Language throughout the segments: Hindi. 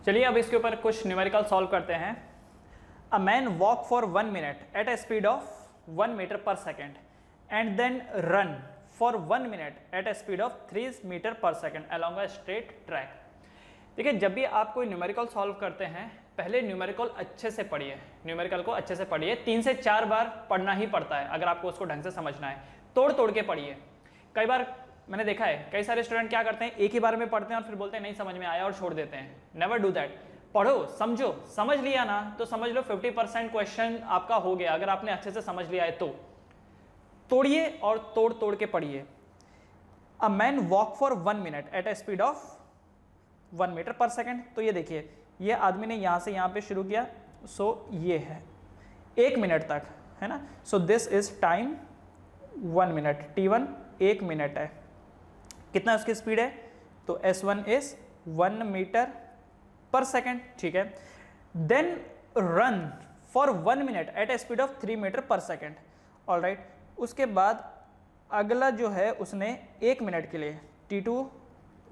चलिए अब इसके ऊपर कुछ न्यूमेरिकल सॉल्व करते हैं। A man walk for 1 minute at a speed of 1 metre per second and then run for 1 minute at a speed of 3 metre per second along a straight track. देखिए, जब भी आप कोई न्यूमेरिकल सॉल्व करते हैं पहले न्यूमेरिकल अच्छे से पढ़िए, न्यूमेरिकल को अच्छे से पढ़िए, 3 से 4 बार पढ़ना ही पड़ता है अगर आपको उसको ढंग से समझना है। तोड़ तोड़ के पढ़िए। कई बार मैंने देखा है कई सारे स्टूडेंट क्या करते हैं, एक ही बार में पढ़ते हैं और फिर बोलते हैं नहीं समझ में आया और छोड़ देते हैं। Never do that. पढ़ो, समझो, समझ लिया ना तो समझ लो 50% क्वेश्चन आपका हो गया अगर आपने अच्छे से समझ लिया है तो। तोड़िए और तोड़ तोड़ के पढ़िए। A man walk for 1 minute at a speed of 1 metre per second. तो ये देखिए, ये आदमी ने यहां से यहां पे शुरू किया, सो ये है 1 मिनट तक, है ना। So this is time 1 minute, t1 1 minute है। कितना उसकी स्पीड है, तो s1 is 1 metre per second, ठीक है। Then run for 1 minute at a speed of 3 metre per second, alright. उसके बाद अगला जो है उसने 1 मिनट के लिए, t2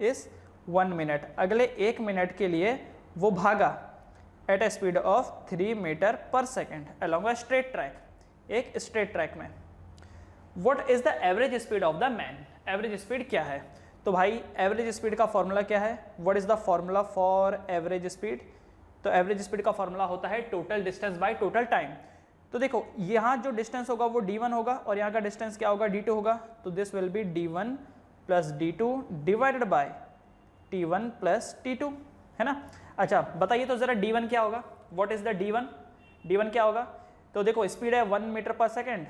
इज 1 मिनट, अगले 1 मिनट के लिए वो भागा at a speed of 3 metre per second along a straight track, एक स्ट्रेट ट्रैक में। What is the average speed of the man, average speed क्या है। तो भाई एवरेज स्पीड का फॉर्मूला क्या है, what is the formula for average speed. तो एवरेज स्पीड का फॉर्मूला होता है total distance by total time. तो देखो यहाँ जो डिस्टेंस होगा वो d1 होगा और यहाँ का डिस्टेंस क्या होगा, d2 होगा। तो this will B d1 plus d2 divided by t1 plus t2, है ना। अच्छा बताइए तो जरा d1 क्या होगा, what is the d1, d1 क्या होगा। तो देखो स्पीड है 1 मीटर पर सेकेंड,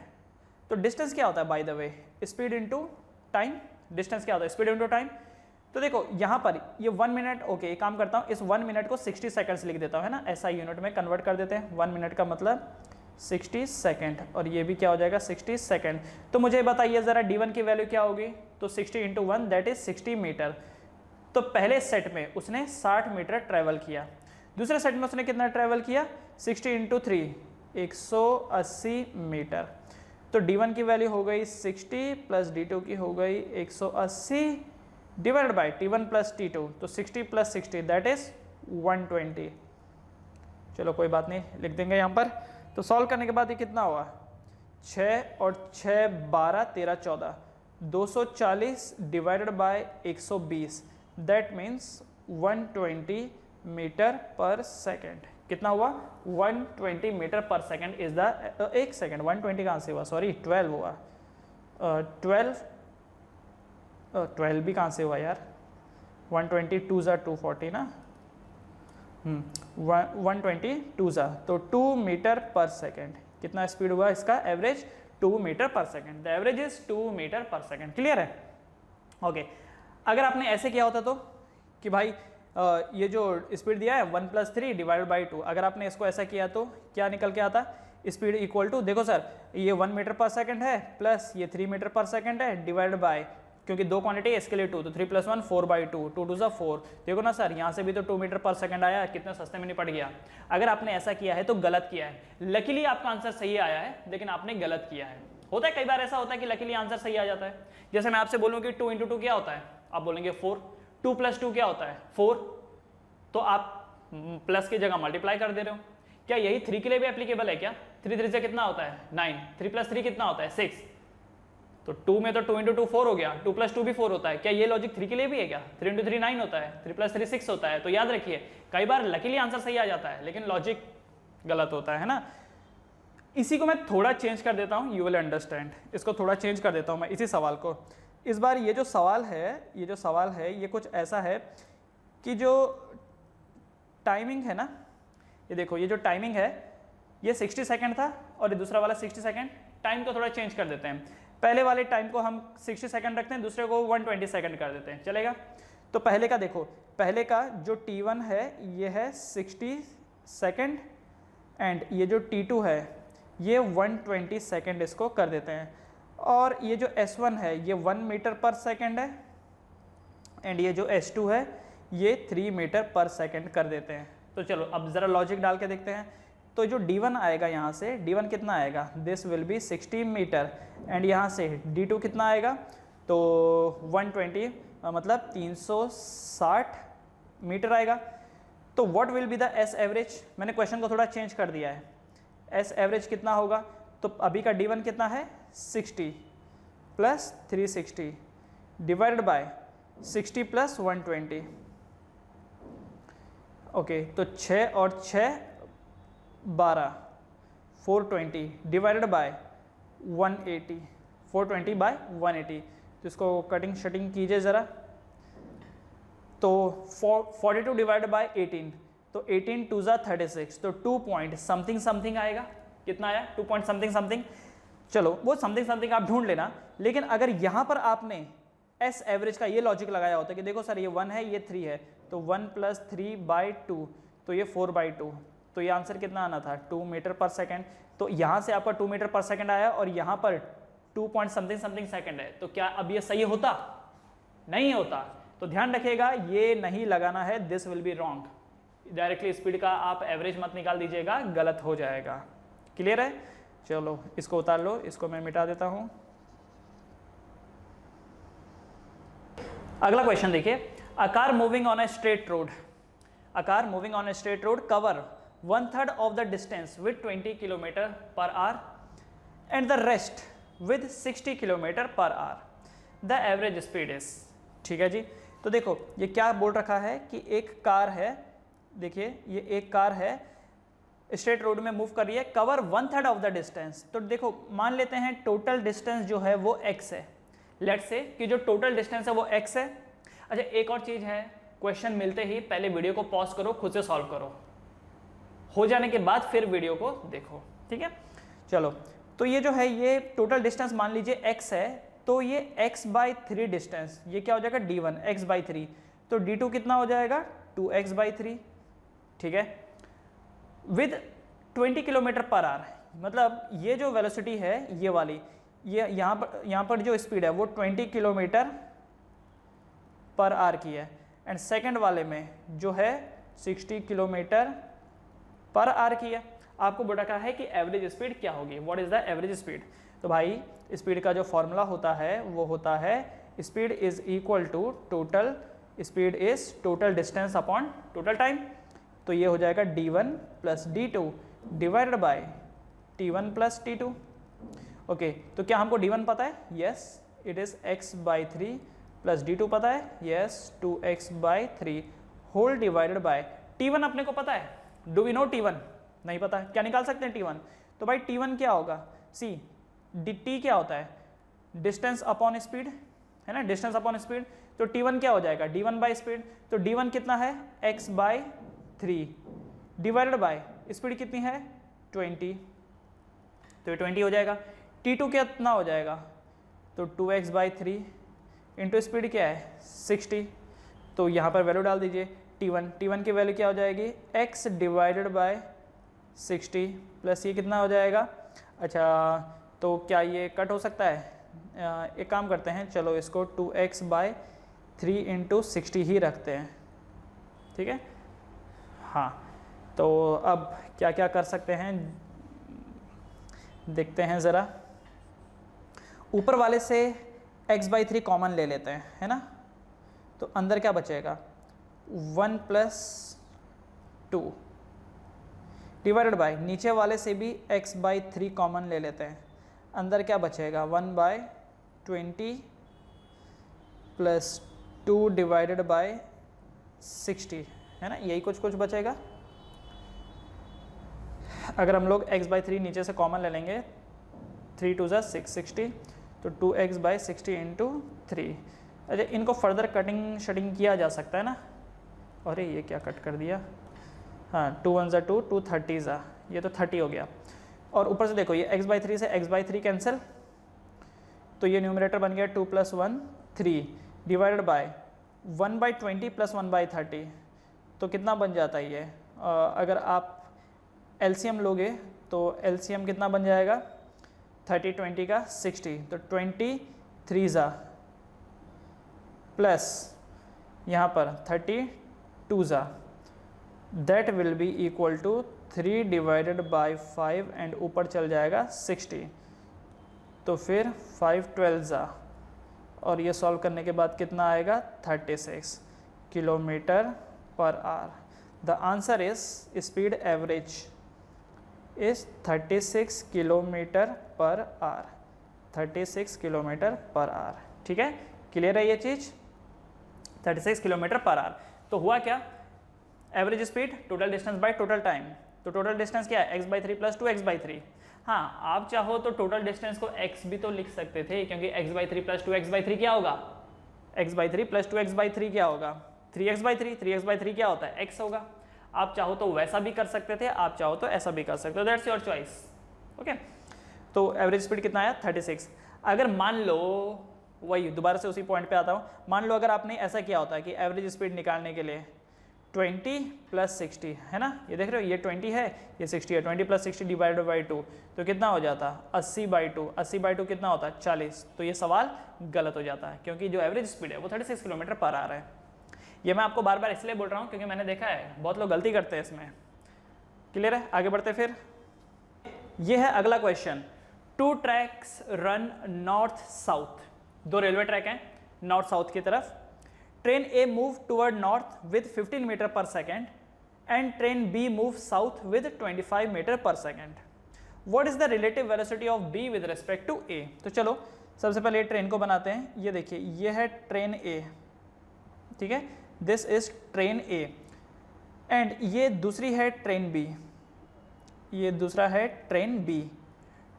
तो डिस्टेंस क्या होता है by the way, speed into time. Distance क्या होता है, स्पीड इनटू टाइम। तो देखो यहाँ पर ये 1 मिनट, ओके एक काम करता हूँ, इस 1 मिनट को 60 सेकंड्स लिख देता हूँ, है ना। ऐसा यूनिट में कन्वर्ट कर देते हैं। 1 मिनट का मतलब 60 सेकंड और ये भी क्या हो जाएगा 60 सेकंड। तो मुझे बताइए जरा d1 की वैल्यू क्या होगी, तो 60 इंटू 1 दैट इज 60 मीटर। तो पहले सेट में उसने 60 मीटर ट्रेवल किया, दूसरे सेट में उसने कितना ट्रेवल किया, 60 इंटू 3 180 मीटर। तो d1 की वैल्यू हो गई 60 प्लस d2 की हो गई 180 divided by t1 plus t2, तो 60 प्लस 60 दैट इज 120। चलो कोई बात नहीं, लिख देंगे यहाँ पर। तो सॉल्व करने के बाद ये कितना हुआ, 6 और 6 12 13 14, 240 divided by 120 that means 120 metre per second. कितना हुआ, 120 metre per second is the, एक सेकेंड 120 कहाँ से हुआ, सॉरी 12 हुआ, 12 भी कहाँ से हुआ यार, 120 2 ज़ा 240 ना, 120 2 ज़ा, तो 2 मीटर पर सेकेंड। कितना स्पीड हुआ इसका average, 2 metre per second. The average is 2 metre per second. Clear है, ओके। अगर आपने ऐसे किया होता तो कि भाई ये जो स्पीड दिया है 1 प्लस 3 डिवाइडेड बाई 2, अगर आपने इसको ऐसा किया तो क्या निकल के आता, स्पीड इक्वल टू, देखो सर ये 1 मीटर पर सेकेंड है प्लस ये 3 मीटर पर सेकेंड है डिवाइडेड बाय, क्योंकि दो क्वांटिटी है इसके लिए 2, तो 3 प्लस 1 4 बाई 2, 2 2 ज़ा 4। देखो ना सर यहाँ से भी तो 2 मीटर पर सेकेंड आया, कितने सस्ते में निपट गया। अगर आपने ऐसा किया है तो गलत किया है। लकीली आपका आंसर सही आया है लेकिन आपने गलत किया है। होता है कई बार ऐसा होता है कि लकीली आंसर सही आ जाता है। जैसे मैं आपसे बोलूँ कि 2 इंटू 2 क्या होता है, आप बोलेंगे 4, 2 प्लस 2 क्या होता है 4, तो आप प्लस की जगह मल्टीप्लाई कर दे रहे हो। क्या यही 3 के लिए भी एप्लीकेबल है क्या, 3 3 से कितना होता है 9, 3 प्लस 3 कितना होता है 6, तो 2 में तो 2 इंटू 2 4 हो गया, 2 प्लस 2 भी 4 होता है। क्या ये लॉजिक 3 के लिए भी है क्या, 3 इंटू 3 9 होता है, 3 प्लस 3 6 होता है। तो याद रखिए कई बार लकीली आंसर सही आ जाता है लेकिन लॉजिक गलत होता है ना। इसी को मैं थोड़ा चेंज कर देता हूँ, यू विल अंडरस्टैंड। इसको थोड़ा चेंज कर देता हूँ मैं इसी सवाल को। इस बार ये जो सवाल है ये कुछ ऐसा है कि जो टाइमिंग है ना, ये देखो ये जो टाइमिंग है ये 60 सेकंड था और ये दूसरा वाला 60 सेकंड। टाइम को थोड़ा चेंज कर देते हैं, पहले वाले टाइम को हम 60 सेकंड रखते हैं, दूसरे को 120 सेकंड कर देते हैं, चलेगा। तो पहले का देखो, पहले का जो t1 है ये है 60 सेकंड एंड ये जो t2 है ये 120 सेकंड इसको कर देते हैं। और ये जो s1 है ये 1 मीटर पर सेकंड है एंड ये जो s2 है ये 3 मीटर पर सेकंड कर देते हैं। तो चलो अब ज़रा लॉजिक डाल के देखते हैं। तो जो d1 आएगा यहाँ से, d1 कितना आएगा, this will be 60 metre and यहाँ से d2 कितना आएगा, तो 120 मतलब 360 मीटर आएगा। तो what will be the S average, मैंने क्वेश्चन को थोड़ा चेंज कर दिया है, एस एवरेज कितना होगा, तो अभी का D1 कितना है 60 plus 360 divided by 60 plus 120, okay, तो 6 और 6 12 420 डिवाइडेड बाय 180, 420 बाय 180, तो इसको कटिंग शटिंग कीजिए ज़रा, तो 42 डिवाइडेड बाय 18, तो 18 2 ज़ा 36, तो 2 पॉइंट समथिंग समथिंग आएगा, कितना आया 2 पॉइंट समथिंग समथिंग, चलो वो समथिंग समथिंग आप ढूंढ लेना। लेकिन अगर यहाँ पर आपने एस एवरेज का ये लॉजिक लगाया होता कि देखो सर ये 1 है ये 3 है, तो 1 प्लस 3 बाई 2, तो ये 4 बाई 2, तो ये आंसर कितना आना था 2 मीटर पर सेकेंड, तो यहाँ से आपका 2 मीटर पर सेकेंड आया और यहाँ पर 2 पॉइंट समथिंग समथिंग सेकेंड है, तो क्या अब ये सही होता, नहीं होता, तो ध्यान रखिएगा ये नहीं लगाना है, this will be wrong, directly speed का आप एवरेज मत निकाल दीजिएगा, गलत हो जाएगा, क्लियर है। चलो इसको उतार लो, इसको मैं मिटा देता हूं। अगला क्वेश्चन देखिए, a car moving on a straight road, a car moving on a straight road cover 1/3 of the distance with 20 kilometre per hour and the rest with 60 kilometre per hour, the average speed is, ठीक है जी। तो देखो ये क्या बोल रखा है कि एक कार है, देखिए ये एक कार है स्ट्रेट रोड में मूव कर रही है, कवर 1/3 ऑफ द डिस्टेंस, तो देखो मान लेते हैं टोटल डिस्टेंस जो है वो x है, लेट्स से कि जो टोटल डिस्टेंस है वो x है। अच्छा एक और चीज है, क्वेश्चन मिलते ही पहले वीडियो को पॉज करो, खुद से सॉल्व करो, हो जाने के बाद फिर वीडियो को देखो, ठीक है। चलो तो ये जो है ये टोटल डिस्टेंस मान लीजिए x है, तो ये x/3 डिस्टेंस, ये क्या हो जाएगा D1 x/3, तो D2 कितना हो जाएगा 2x/3, ठीक है, विद 20 किलोमीटर पर आवर, मतलब ये जो वेलोसिटी है ये वाली, ये यहाँ पर जो स्पीड है वो 20 किलोमीटर पर आवर की है, एंड सेकंड वाले में जो है 60 किलोमीटर पर आवर की है। आपको बोला रखा है कि एवरेज स्पीड क्या होगी, what is the average speed, तो भाई स्पीड का जो फॉर्मूला होता है वो होता है speed is equal to total, speed is total distance upon total time, तो ये हो जाएगा D1 plus D2 divided by T1 plus T2, okay, तो क्या हमको D1 पता है, yes it is x/3 plus D2 पता है, yes 2x/3 whole divided by T1 अपने को पता है, डू वी नो T1, नहीं पता, क्या निकाल सकते हैं T1, तो भाई T1 क्या होगा, सी T क्या होता है डिस्टेंस अपॉन स्पीड, है ना, डिस्टेंस अपॉन स्पीड, तो T1 क्या हो जाएगा D1 बाई स्पीड, तो D1 कितना है x/3 डिवाइडेड बाय स्पीड कितनी है 20, तो ये 20 हो जाएगा। T2 कितना हो जाएगा, तो 2x/3 इंटू स्पीड क्या है 60, तो यहाँ पर वैल्यू डाल दीजिए T1 की वैल्यू क्या हो जाएगी x डिवाइडेड बाय 60 प्लस ये कितना हो जाएगा, अच्छा तो क्या ये कट हो सकता है, एक काम करते हैं, चलो इसको 2x/3 इंटू 60 ही रखते हैं, ठीक है। हाँ तो अब क्या क्या कर सकते हैं देखते हैं ज़रा, ऊपर वाले से x/3 कॉमन ले लेते हैं, है ना, तो अंदर क्या बचेगा 1 प्लस 2 डिवाइडेड बाय, नीचे वाले से भी x/3 कॉमन ले लेते हैं, अंदर क्या बचेगा 1/20 प्लस 2 डिवाइडेड बाय 60, है ना, यही कुछ बचेगा। अगर हम लोग x/3 नीचे से कॉमन ले लेंगे 3 2 ज़ा 6 60, तो 2x/60 इंटू 3, अच्छा इनको फर्दर कटिंग शटिंग किया जा सकता है ना, अरे ये क्या कट कर दिया, हाँ 2 1 ज़ा 2 2 30 ज़ा, ये तो 30 हो गया, और ऊपर से देखो ये x/3 से x/3 कैंसिल, तो ये न्यूमरेटर बन गया 2 + 1 3 डिवाइडेड बाय 1/20 प्लस 1/30, तो कितना बन जाता है ये, अगर आप एलसीएम लोगे तो एलसीएम कितना बन जाएगा 30 20 का 60, तो 23 ज़ा प्लस यहाँ पर 32 ज़ा, that will be equal to 3 divided by 5 and ऊपर चल जाएगा 60, तो फिर 5 12 ज़ा, और ये सॉल्व करने के बाद कितना आएगा 36 kilometre per hour, the answer is speed average is 36 kilometre per hour, 36 kilometre per hour. ठीक है, क्लियर है ये चीज, 36 किलोमीटर पर आवर। तो हुआ क्या, average speed total distance by total time, तो टोटल डिस्टेंस क्या है x/3 + 2x/3। हाँ, आप चाहो तो टोटल डिस्टेंस को x भी तो लिख सकते थे, क्योंकि x/3 + 2x/3 क्या होगा, x/3 + 2x/3 क्या होगा 3x/3, 3x/3 क्या होता है x होगा। आप चाहो तो वैसा भी कर सकते थे, आप चाहो तो ऐसा भी कर सकते हो, दैट्स योर चॉइस। ओके, तो एवरेज स्पीड कितना आया 36। अगर मान लो, वही दोबारा से उसी पॉइंट पे आता हूँ, मान लो अगर आपने ऐसा किया होता है कि एवरेज स्पीड निकालने के लिए 20 + 60 है ना, ये देख रहे हो, ये 20 है, ये 60 है, 20 + 60 डिवाइडेड बाई 2 तो कितना हो जाता, 80/2, 80/2 कितना होता है 40। तो ये सवाल गलत हो जाता है, क्योंकि जो एवरेज स्पीड है वो 36 किलोमीटर पर आवर है। ये मैं आपको बार बार इसलिए बोल रहा हूँ क्योंकि मैंने देखा है बहुत लोग गलती करते हैं इसमें। क्लियर है, आगे बढ़ते फिर। ये है अगला question, 2 tracks run north south, 2 railway track हैं नॉर्थ साउथ की तरफ। Train A move toward north with 15 metre per second and train B move south with 25 metre per second. What is the relative velocity of B with respect to A. तो चलो सबसे पहले ट्रेन को बनाते हैं। ये देखिए, ये है ट्रेन ए, ठीक है, this is train A and ये दूसरी है ट्रेन बी, ये दूसरा है ट्रेन बी।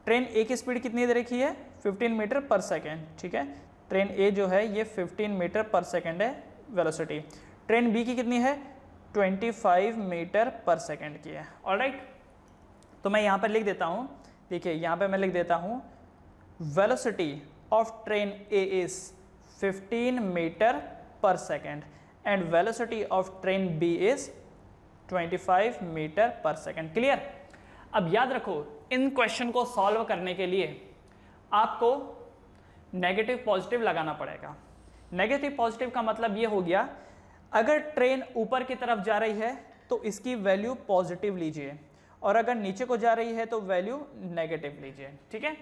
ट्रेन ए की स्पीड कितनी दे रखी है 15 मीटर पर सेकेंड, ठीक है, ट्रेन ए जो है ये 15 मीटर पर सेकेंड है वेलोसिटी। ट्रेन बी की कितनी है 25 मीटर पर सेकेंड की है। ऑलराइट, तो मैं यहाँ पर लिख देता हूँ, देखिए यहाँ पे मैं लिख देता हूँ velocity of train A is 15 metre per second and velocity of train B is 25 metre per second. Clear. अब याद रखो, इन क्वेश्चन को सॉल्व करने के लिए आपको नेगेटिव पॉजिटिव लगाना पड़ेगा। नेगेटिव पॉजिटिव का मतलब ये हो गया, अगर ट्रेन ऊपर की तरफ जा रही है तो इसकी वैल्यू पॉजिटिव लीजिए और अगर नीचे को जा रही है तो वैल्यू नेगेटिव लीजिए। ठीक है,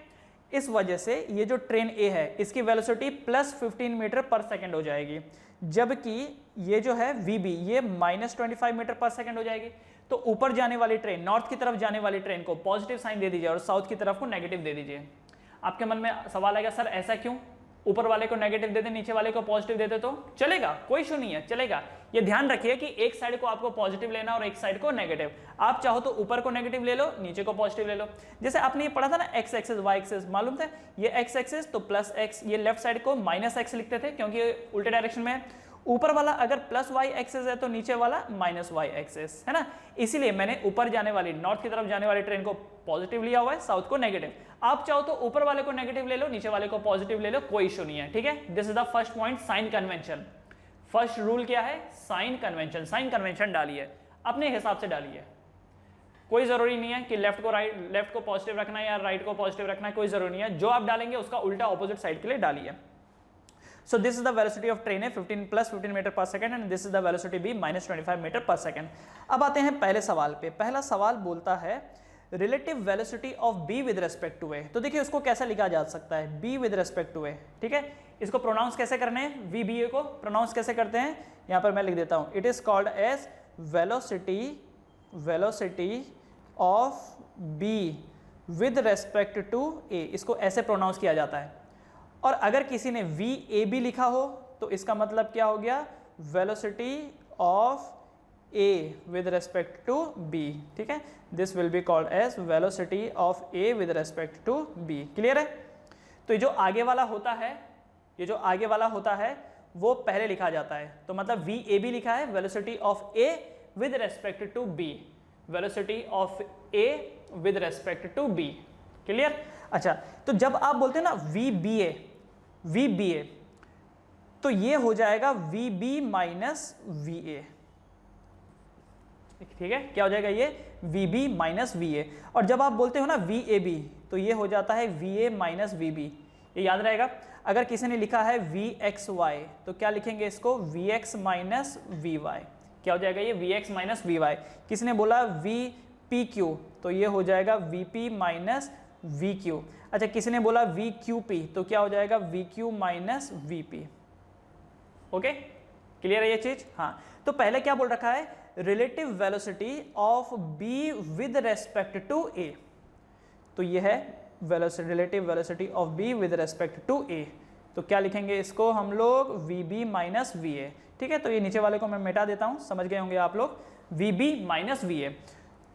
इस वजह से ये जो ट्रेन ए है इसकी वेलोसिटी +15 मीटर पर सेकेंड हो जाएगी, जबकि ये जो है वीबी ये -25 मीटर पर सेकेंड हो जाएगी। तो ऊपर जाने वाली ट्रेन, नॉर्थ की तरफ जाने वाली ट्रेन को पॉजिटिव साइन दे दीजिए और साउथ की तरफ को नेगेटिव दे दीजिए। आपके मन में सवाल आएगा, सर ऐसा क्यों, ऊपर वाले को नेगेटिव दे दे नीचे वाले को पॉजिटिव दे दे तो चलेगा, कोई इशू नहीं है, चलेगा। ये ध्यान रखिए कि एक साइड को आपको पॉजिटिव लेना और एक साइड को नेगेटिव। आप चाहो तो ऊपर को नेगेटिव ले लो, नीचे को पॉजिटिव ले लो। जैसे आपने ये पढ़ा था ना एक्स एक्सिस वाई एक्सिस, मालूम था ये एक्स एक्सिस तो +x, ये लेफ्ट साइड को -x लिखते थे क्योंकि उल्टे डायरेक्शन में है। ऊपर वाला अगर +y एक्सिस है तो नीचे वाला -y एक्सिस है ना, इसीलिए मैंने ऊपर जाने वाली नॉर्थ की तरफ जाने वाली ट्रेन को पॉजिटिव लिया हुआ है, साउथ को नेगेटिव। आप चाहो तो ऊपर वाले को नेगेटिव ले लो, नीचे वाले को पॉजिटिव ले लो, कोई इशू नहीं है। ठीक है, this is the first point, sign convention. First rule क्या है, साइन कन्वेंशन। साइन कन्वेंशन डालिए, अपने हिसाब से डालिए, कोई जरूरी नहीं है कि लेफ्ट को पॉजिटिव रखना है या राइट को पॉजिटिव रखना है, कोई जरूरी नहीं है। जो आप डालेंगे उसका उल्टा ऑपोजिट साइड के लिए डालिए। So this is the velocity of train A 15 + 15 metre per second and this is the velocity B -25 metre per second. अब आते हैं पहले सवाल पे। पहला सवाल बोलता है relative velocity of B with respect to A। तो देखिए उसको कैसा लिखा जा सकता है, B with respect to A। ठीक है, इसको प्रोनाउंस कैसे करने हैं, VBA को प्रोनाउंस कैसे करते हैं, यहाँ पर मैं लिख देता हूँ, it is called as velocity of B with respect to A। इसको ऐसे प्रोनाउंस किया जाता है। और अगर किसी ने VAB लिखा हो तो इसका मतलब क्या हो गया, velocity of A with respect to B। ठीक है, this will be called as velocity of A with respect to B। Clear है। तो ये जो आगे वाला होता है, ये जो आगे वाला होता है वो पहले लिखा जाता है। तो मतलब VAB लिखा है, velocity of A with respect to B, velocity of A with respect to B। Clear. अच्छा, तो जब आप बोलते हैं ना VBA तो ये हो जाएगा VB माइनस VA। ठीक है, क्या हो जाएगा ये VB माइनस VA। और जब आप बोलते हो ना VAB तो ये हो जाता है VA माइनस VB। ये याद रहेगा। अगर किसी ने लिखा है VXY तो क्या लिखेंगे इसको, VX माइनस VY। क्या हो जाएगा ये VX माइनस VY। किसी ने बोला VPQ तो ये हो जाएगा VP माइनस VQ। अच्छा, किसी ने बोला VQP तो क्या हो जाएगा VQ minus VP। Okay, clear है ये चीज। हाँ, तो पहले क्या बोल रखा है, relative velocity of B with respect to A. तो ये है relative velocity of B with respect to A. तो क्या लिखेंगे इसको हम लोग, V B minus V A. ठीक है, तो ये नीचे वाले को मैं मिटा देता हूं, समझ गए होंगे आप लोग, V B minus V A.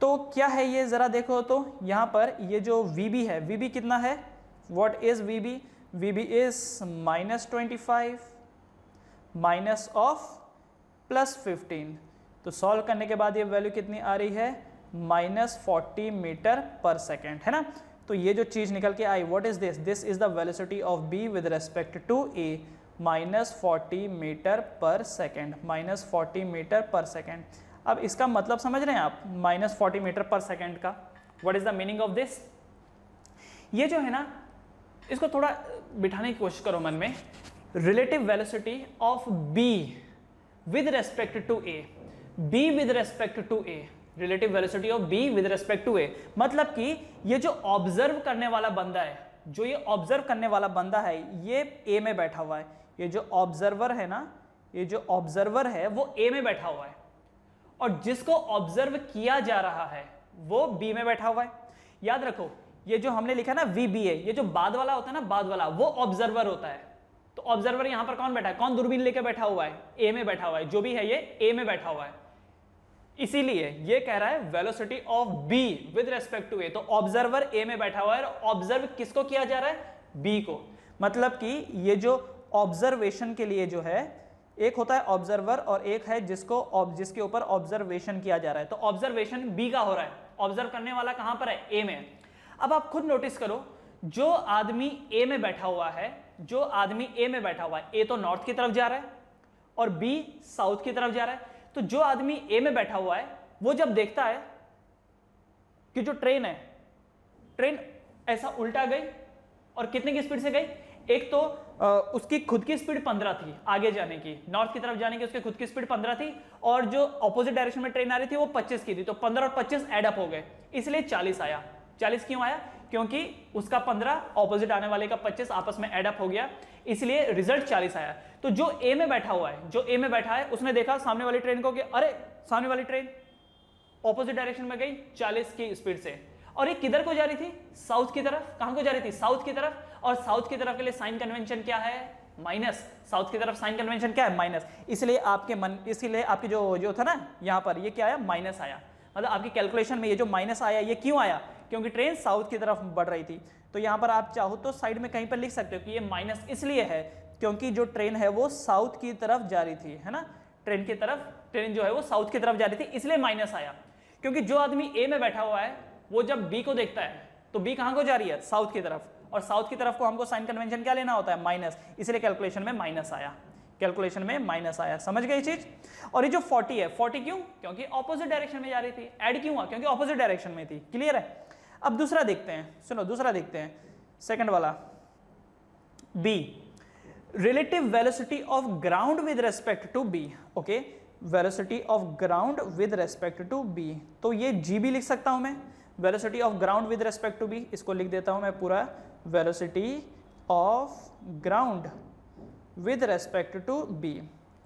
तो क्या है ये जरा देखो, तो यहां पर ये जो वी बी है, वी बी कितना है, what is V B, V B is -25 minus of +15। तो सॉल्व करने के बाद ये वैल्यू कितनी आ रही है, -40 मीटर पर सेकेंड, है ना। तो ये जो चीज निकल के आई, what is this, this is the velocity of B with respect to A, -40 metre per second, -40 metre per second. अब इसका मतलब समझ रहे हैं आप, -40 मीटर पर सेकेंड का, what is the meaning of this. ये जो है ना, इसको थोड़ा बिठाने की कोशिश करो मन में। Relative velocity of B with respect to A, B with respect to A, relative velocity of B with respect to A, मतलब कि ये जो ऑब्जर्व करने वाला बंदा है, जो ये ऑब्जर्व करने वाला बंदा है, ये ए में बैठा हुआ है। ये जो ऑब्जर्वर है ना, ये जो ऑब्जर्वर है वो ए में बैठा हुआ है, और जिसको ऑब्जर्व किया जा रहा है वो बी में बैठा हुआ है। याद रखो, ये जो हमने लिखा ना VBA, ये जो बाद वाला होता है ना, बाद वाला, वो ऑब्जर्वर होता है। तो ऑब्जर्वर यहां पर कौन बैठा है, कौन दूरबीन लेके बैठा हुआ है, ए में बैठा हुआ है, जो भी है ये ए में बैठा हुआ है। इसीलिए ये कह रहा है velocity of B with respect to A. तो ऑब्जर्वर ए में बैठा हुआ है, और ऑब्जर्व किसको किया जा रहा है, बी को। मतलब कि ये जो ऑब्जर्वेशन के लिए जो है, एक होता है ऑब्जर्वर और एक है जिसके ऊपर ऑब्जर्वेशन किया जा रहा है। तो ऑब्जर्वेशन बी का हो रहा है, ऑब्जर्व करने वाला कहां पर है, ए में। अब आप खुद नोटिस करो, जो आदमी ए में बैठा हुआ है, जो आदमी ए में बैठा हुआ है, ए तो नॉर्थ की तरफ जा रहा है और बी साउथ की तरफ जा रहा है। तो जो आदमी ए में बैठा हुआ है, वो जब देखता है कि जो ट्रेन है, ट्रेन ऐसा उल्टा गई, और कितने की स्पीड से गई, एक तो उसकी खुद की स्पीड 15 थी आगे जाने की, नॉर्थ की तरफ जाने की उसकी खुद की स्पीड 15 थी, और जो ऑपोजिट डायरेक्शन में ट्रेन आ रही थी वो 25 की थी। तो 15 और 25 एड अप हो गए, इसलिए 40 आया। 40 क्यों आया, क्योंकि उसका 15 ऑपोजिट आने वाले का 25 आपस में एड अप हो गया, इसलिए रिजल्ट 40 आया। तो जो ए में बैठा हुआ है, जो ए में बैठा है, उसने देखा सामने वाली ट्रेन को कि अरे सामने वाली ट्रेन ऑपोजिट डायरेक्शन में गई 40 की स्पीड से, और ये किधर को जा रही थी, साउथ की तरफ। कहां को जा रही थी, साउथ की तरफ। और साउथ की तरफ के लिए साइन कन्वेंशन क्या है, माइनस। साउथ की तरफ साइन कन्वेंशन क्या है, माइनस। इसलिए आपकी जो था ना यहां पर, ये क्या आया, माइनस आया। मतलब आपकी कैलकुलेशन में ये जो माइनस आया, ये क्यों आया, क्योंकि ट्रेन साउथ की तरफ बढ़ रही थी। तो यहां पर आप चाहो तो साइड में कहीं पर लिख सकते हो कि ये माइनस इसलिए है क्योंकि जो ट्रेन है वो साउथ की तरफ जा रही थी, है ना। ट्रेन जो है वो साउथ की तरफ जा रही थी, इसलिए माइनस आया। क्योंकि जो आदमी ए में बैठा हुआ है, वो जब बी को देखता है, तो बी कहां को जा रही है, साउथ की तरफ, और साउथ की तरफ को हमको साइन कन्वेंशन क्या लेना होता है, माइनस। इसलिए कैलकुलेशन में माइनस आया, कैलकुलेशन में माइनस आया। समझ गए चीज। और ये जो 40 है, 40 क्यों, क्योंकि ऑपोजिट डायरेक्शन में जा रही थी। ऐड क्यों हुआ, क्योंकि ऑपोजिट डायरेक्शन में थी। क्लियर है। अब दूसरा देखते हैं, सुनो दूसरा देखते हैं, सेकंड वाला, B, relative velocity of ground with respect to B. Okay, velocity of ground with respect to B, तो ये GB लिख सकता हूं मैं, velocity of ground with respect to B. इसको लिख देता हूं मैं पूरा, velocity of ground with respect to B,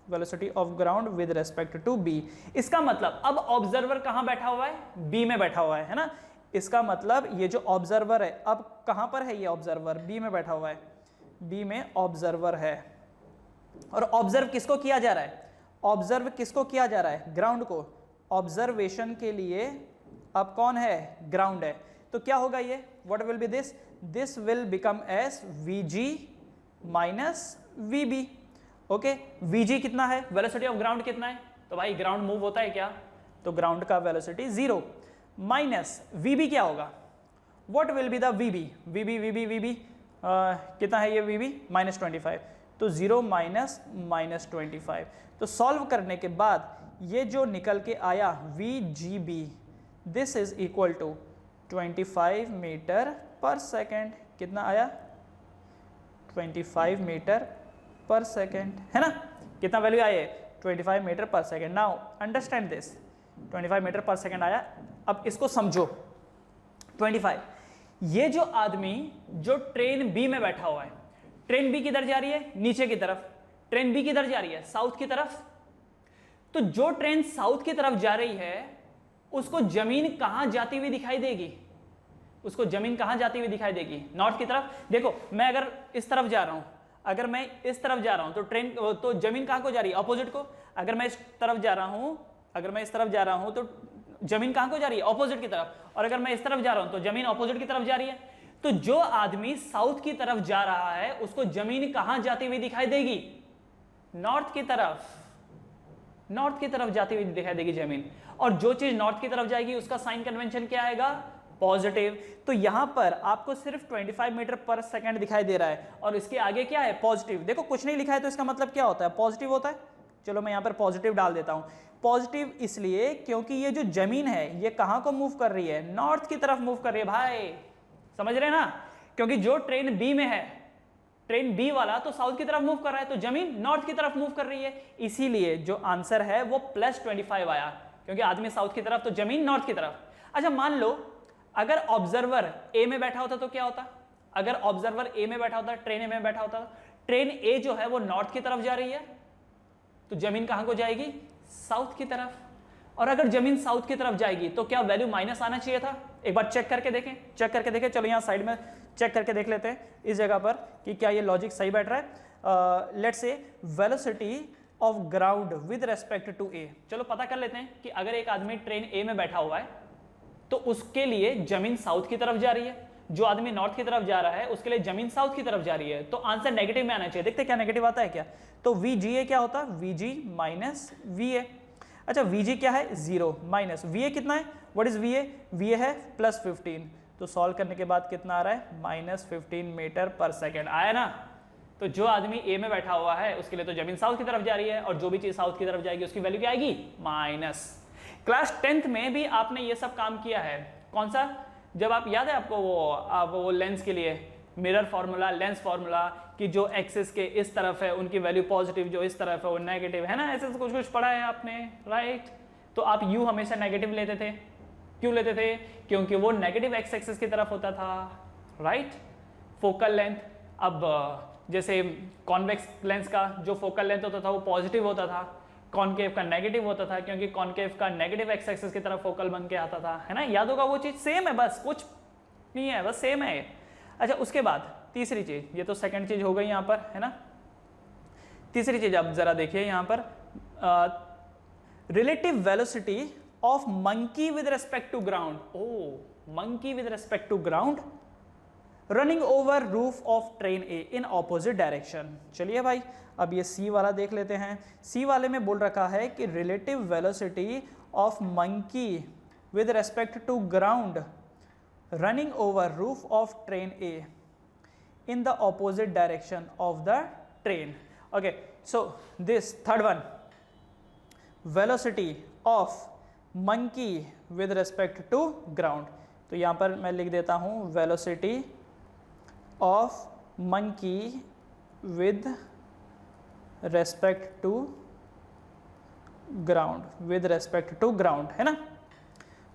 velocity of ground with respect to B. इसका मतलब अब ऑब्जर्वर कहां बैठा हुआ है, बी में बैठा हुआ है ना। इसका मतलब ये जो ऑब्जर्वर है, अब कहां पर है ये ऑब्जर्वर, बी में बैठा हुआ है, बी में ऑब्जर्वर है। और ऑब्जर्व किसको किया जा रहा है, ऑब्जर्व किसको किया जा रहा है, ग्राउंड को। ऑब्जर्वेशन के लिए अब कौन है, ग्राउंड है। तो क्या होगा ये, what will be this, this will become as VG minus VB। Okay, VG कितना है, वेलोसिटी ऑफ ग्राउंड कितना है, तो भाई ग्राउंड मूव होता है क्या, तो ग्राउंड का वेलोसिटी 0, माइनस VB क्या होगा, what will be the VB, कितना है ये VB, -25। तो 0 माइनस -25। तो सॉल्व करने के बाद ये जो निकल के आया VGB, this is equal to 25 metre per second. कितना आया, 25 मीटर पर सेकेंड, है ना। कितना वैल्यू आया, 25 metre per second. Now understand this, 25 metre per second आया। अब इसको समझो, 25, ये जो आदमी जो ट्रेन बी में बैठा हुआ है, ट्रेन बी किधर जा रही है, नीचे की तरफ। ट्रेन बी किधर जा रही है, साउथ की तरफ। तो जो ट्रेन साउथ की तरफ जा रही है उसको जमीन कहां जाती हुई दिखाई देगी, उसको जमीन कहां जाती हुई दिखाई देगी, नॉर्थ की तरफ। देखो मैं अगर इस तरफ जा रहा हूं, अगर मैं इस तरफ जा रहा हूं तो ट्रेन तो जमीन कहां को जा रही है, अपोजिट को। अगर मैं इस तरफ जा रहा हूं, अगर मैं इस तरफ जा रहा हूं तो जमीन कहां को जा रही है, अपोजिट की तरफ। और अगर मैं इस तरफ जा रहा हूं तो जमीन अपोजिट की तरफ जा रही है। तो जो आदमी साउथ की तरफ जा रहा है उसको जमीन कहां जाती हुई दिखाई देगी, नॉर्थ की तरफ, नॉर्थ की तरफ जाती हुई दिखाई देगी जमीन। और जो चीज नॉर्थ की तरफ जाएगी उसका साइन कन्वेंशन क्या आएगा, पॉजिटिव। तो यहां पर आपको सिर्फ 25 मीटर पर सेकंड दिखाई दे रहा है और इसके आगे क्या है, पॉजिटिव। देखो कुछ नहीं लिखा है तो इसका मतलब क्या होता है, पॉजिटिव होता है। चलो मैं यहां पर पॉजिटिव डाल देता हूं। पॉजिटिव इसलिए क्योंकि ये जो जमीन है ये कहां को मूव कर रही है, नॉर्थ की तरफ मूव कर रही है भाई, समझ रहे ना। क्योंकि जो ट्रेन बी में है, ट्रेन बी वाला तो साउथ की तरफ मूव कर रहा है, तो जमीन नॉर्थ की तरफ मूव कर रही है। इसीलिए जो आंसर है वो +25 आया, क्योंकि आदमी साउथ की तरफ तो जमीन नॉर्थ की तरफ। अच्छा मान लो अगर ऑब्जर्वर ए में बैठा होता तो क्या होता, अगर ऑब्जर्वर ए में बैठा होता, ट्रेन ए में बैठा होता, ट्रेन ए जो है वो नॉर्थ की तरफ जा रही है तो जमीन कहां को जाएगी, साउथ की तरफ। और अगर जमीन साउथ की तरफ जाएगी तो क्या वैल्यू माइनस आना चाहिए था, एक बार चेक करके देखें, चेक करके देखें। चलो यहां साइड में चेक करके देख लेते हैं इस जगह पर कि क्या ये लॉजिक सही बैठ रहा है। Let's say velocity of ground with respect to A. चलो पता कर लेते हैं कि अगर एक आदमी ट्रेन ए में बैठा हुआ है तो उसके लिए जमीन साउथ की तरफ जा रही है, जो आदमी नॉर्थ की तरफ जा रहा है उसके लिए जमीन साउथ की तरफ जा रही है, तो आंसर नेगेटिव में आना चाहिए। देखते क्या नेगेटिव आता है क्या। तो VGA क्या होता है, VG माइनस VA। अच्छा VG क्या है, 0 माइनस VA कितना है, व्हाट इज VA, VA है +15। तो सॉल्व करने के बाद कितना आ रहा है, -15 मीटर पर सेकेंड आया ना। तो जो आदमी ए में बैठा हुआ है उसके लिए तो जमीन साउथ की तरफ जा रही है और जो भी चीज साउथ की तरफ जाएगी उसकी वैल्यू क्या आएगी, माइनस। क्लास 10th में भी आपने ये सब काम किया है, कौन सा, जब आप याद है आपको वो लेंस के लिए मिरर फार्मूला, लेंस फार्मूला कि जो एक्सिस के इस तरफ है उनकी वैल्यू पॉजिटिव, जो इस तरफ है वो नेगेटिव, है ना, ऐसे कुछ कुछ पढ़ा है आपने, राइट। तो आप यू हमेशा नेगेटिव लेते थे, क्यों लेते थे, क्योंकि वो नेगेटिव एक्स एक्सिस की तरफ होता था, राइट। फोकल लेंथ, अब जैसे कॉन्वेक्स लेंस का जो फोकल लेंथ होता था वो पॉजिटिव होता था, कॉनकेव का नेगेटिव होता था, क्योंकि कॉनकेव का नेगेटिव एक्स एक्सिस की तरफ फोकल बन के आता था, है ना, याद होगा वो चीज, सेम है, बस कुछ नहीं है, बस सेम है। अच्छा उसके बाद तीसरी चीज, ये तो सेकंड चीज हो गई यहाँ पर, है ना। तीसरी चीज आप जरा देखिए यहाँ पर, relative velocity of monkey with respect to ground. Oh monkey with respect to ground running over roof of train a in opposite direction. चलिए भाई अब ये सी वाला देख लेते हैं। सी वाले में बोल रखा है कि relative velocity of monkey with respect to ground running over roof of train a in the opposite direction of the train. Okay, so this third one, velocity of monkey with respect to ground. तो यहाँ पर मैं लिख देता हूँ velocity of monkey with respect to ground, with respect to ground, है ना।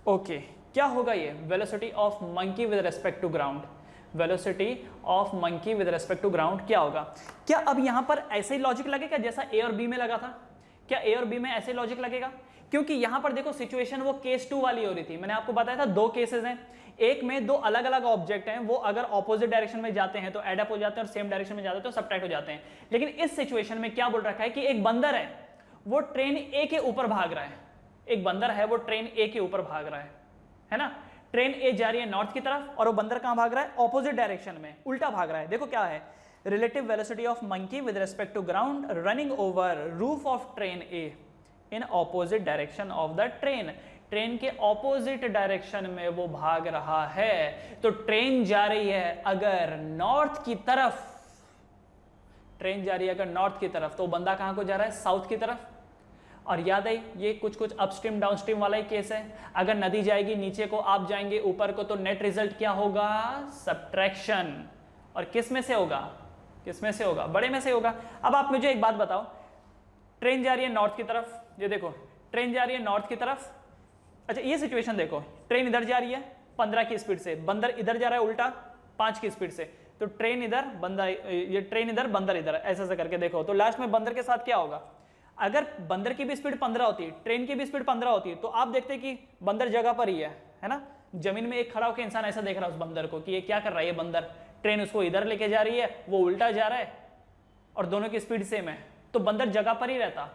ओके क्या होगा ये velocity of monkey with respect to ground, velocity of monkey with respect to ground क्या होगा। क्या अब यहां पर ऐसे ही लॉजिक लगेगा जैसा ए और बी में लगा था, क्या ए और बी में ऐसे लॉजिक लगेगा, क्योंकि यहां पर देखो सिचुएशन वो केस 2 वाली हो रही थी, मैंने आपको बताया था दो केसेस हैं, एक में दो अलग अलग ऑब्जेक्ट हैं, वो अगर ऑपोजिट डायरेक्शन में जाते हैं तो एड अप हो जाते हैं और सेम डायरेक्शन में जाते हैं तो सब्ट्रैक्ट हो जाते हैं। लेकिन इस सिचुएशन में क्या बोल रखा है कि एक बंदर है वो ट्रेन ए के ऊपर भाग रहा है, एक बंदर है वो ट्रेन ए के ऊपर भाग रहा है ना। ट्रेन ए जा रही है नॉर्थ की तरफ और वो बंदर कहां भाग रहा है, ऑपोजिट डायरेक्शन में, उल्टा भाग रहा है। देखो क्या है, relative velocity of monkey with respect to ground running over roof of train a in opposite direction of the train. Train के ऑपोजिट डायरेक्शन में वो भाग रहा है, तो ट्रेन जा रही है अगर नॉर्थ की तरफ, ट्रेन जा रही है अगर नॉर्थ की तरफ, तो बंदा कहां को जा रहा है, साउथ की तरफ। और याद है ये कुछ कुछ अपस्ट्रीम डाउनस्ट्रीम वाला ही केस है, अगर नदी जाएगी नीचे को, आप जाएंगे ऊपर को, तो नेट रिजल्ट क्या होगा, सब्ट्रैक्शन। और किस में से होगा, किस में से होगा, बड़े में से होगा। अब आप मुझे एक बात बताओ, ट्रेन जा रही है नॉर्थ की तरफ, ये देखो ट्रेन जा रही है नॉर्थ की तरफ। अच्छा ये सिचुएशन देखो, ट्रेन इधर जा रही है 15 की स्पीड से, बंदर इधर जा रहा है उल्टा 5 की स्पीड से, तो ट्रेन इधर बंदा, ये ट्रेन इधर बंदर इधर, ऐसे ऐसे करके देखो, तो लास्ट में बंदर के साथ क्या होगा, अगर बंदर की भी स्पीड 15 होती, ट्रेन की भी स्पीड 15 होती, तो आप देखते कि बंदर जगह पर ही है ना, जमीन में एक खड़ा होकर इंसान ऐसा देख रहा है उस बंदर को कि ये क्या कर रहा है ये बंदर, ट्रेन उसको इधर लेके जा रही है, वो उल्टा जा रहा है और दोनों की स्पीड सेम है, तो बंदर जगह पर ही रहता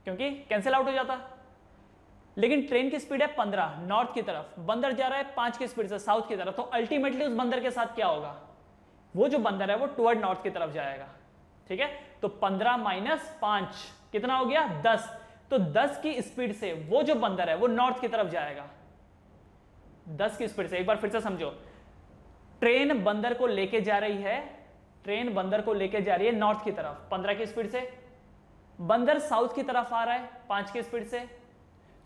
क्योंकि कैंसिल आउट हो जाता। लेकिन ट्रेन की स्पीड है 15 नॉर्थ की तरफ, बंदर जा रहा है 5 की स्पीड से साउथ की तरफ, तो अल्टीमेटली उस बंदर के साथ क्या होगा, वो जो बंदर है वो टुवर्ड नॉर्थ की तरफ जाएगा। ठीक है, तो 15 माइनस 5 कितना हो गया 10, तो 10 की स्पीड से वो जो बंदर है वो नॉर्थ की तरफ जाएगा। 10 की स्पीड से, एक बार फिर से समझो, ट्रेन बंदर को लेके जा रही है, ट्रेन बंदर को लेके जा रही है नॉर्थ की तरफ 15 की स्पीड से, बंदर साउथ की तरफ आ रहा है 5 की स्पीड से,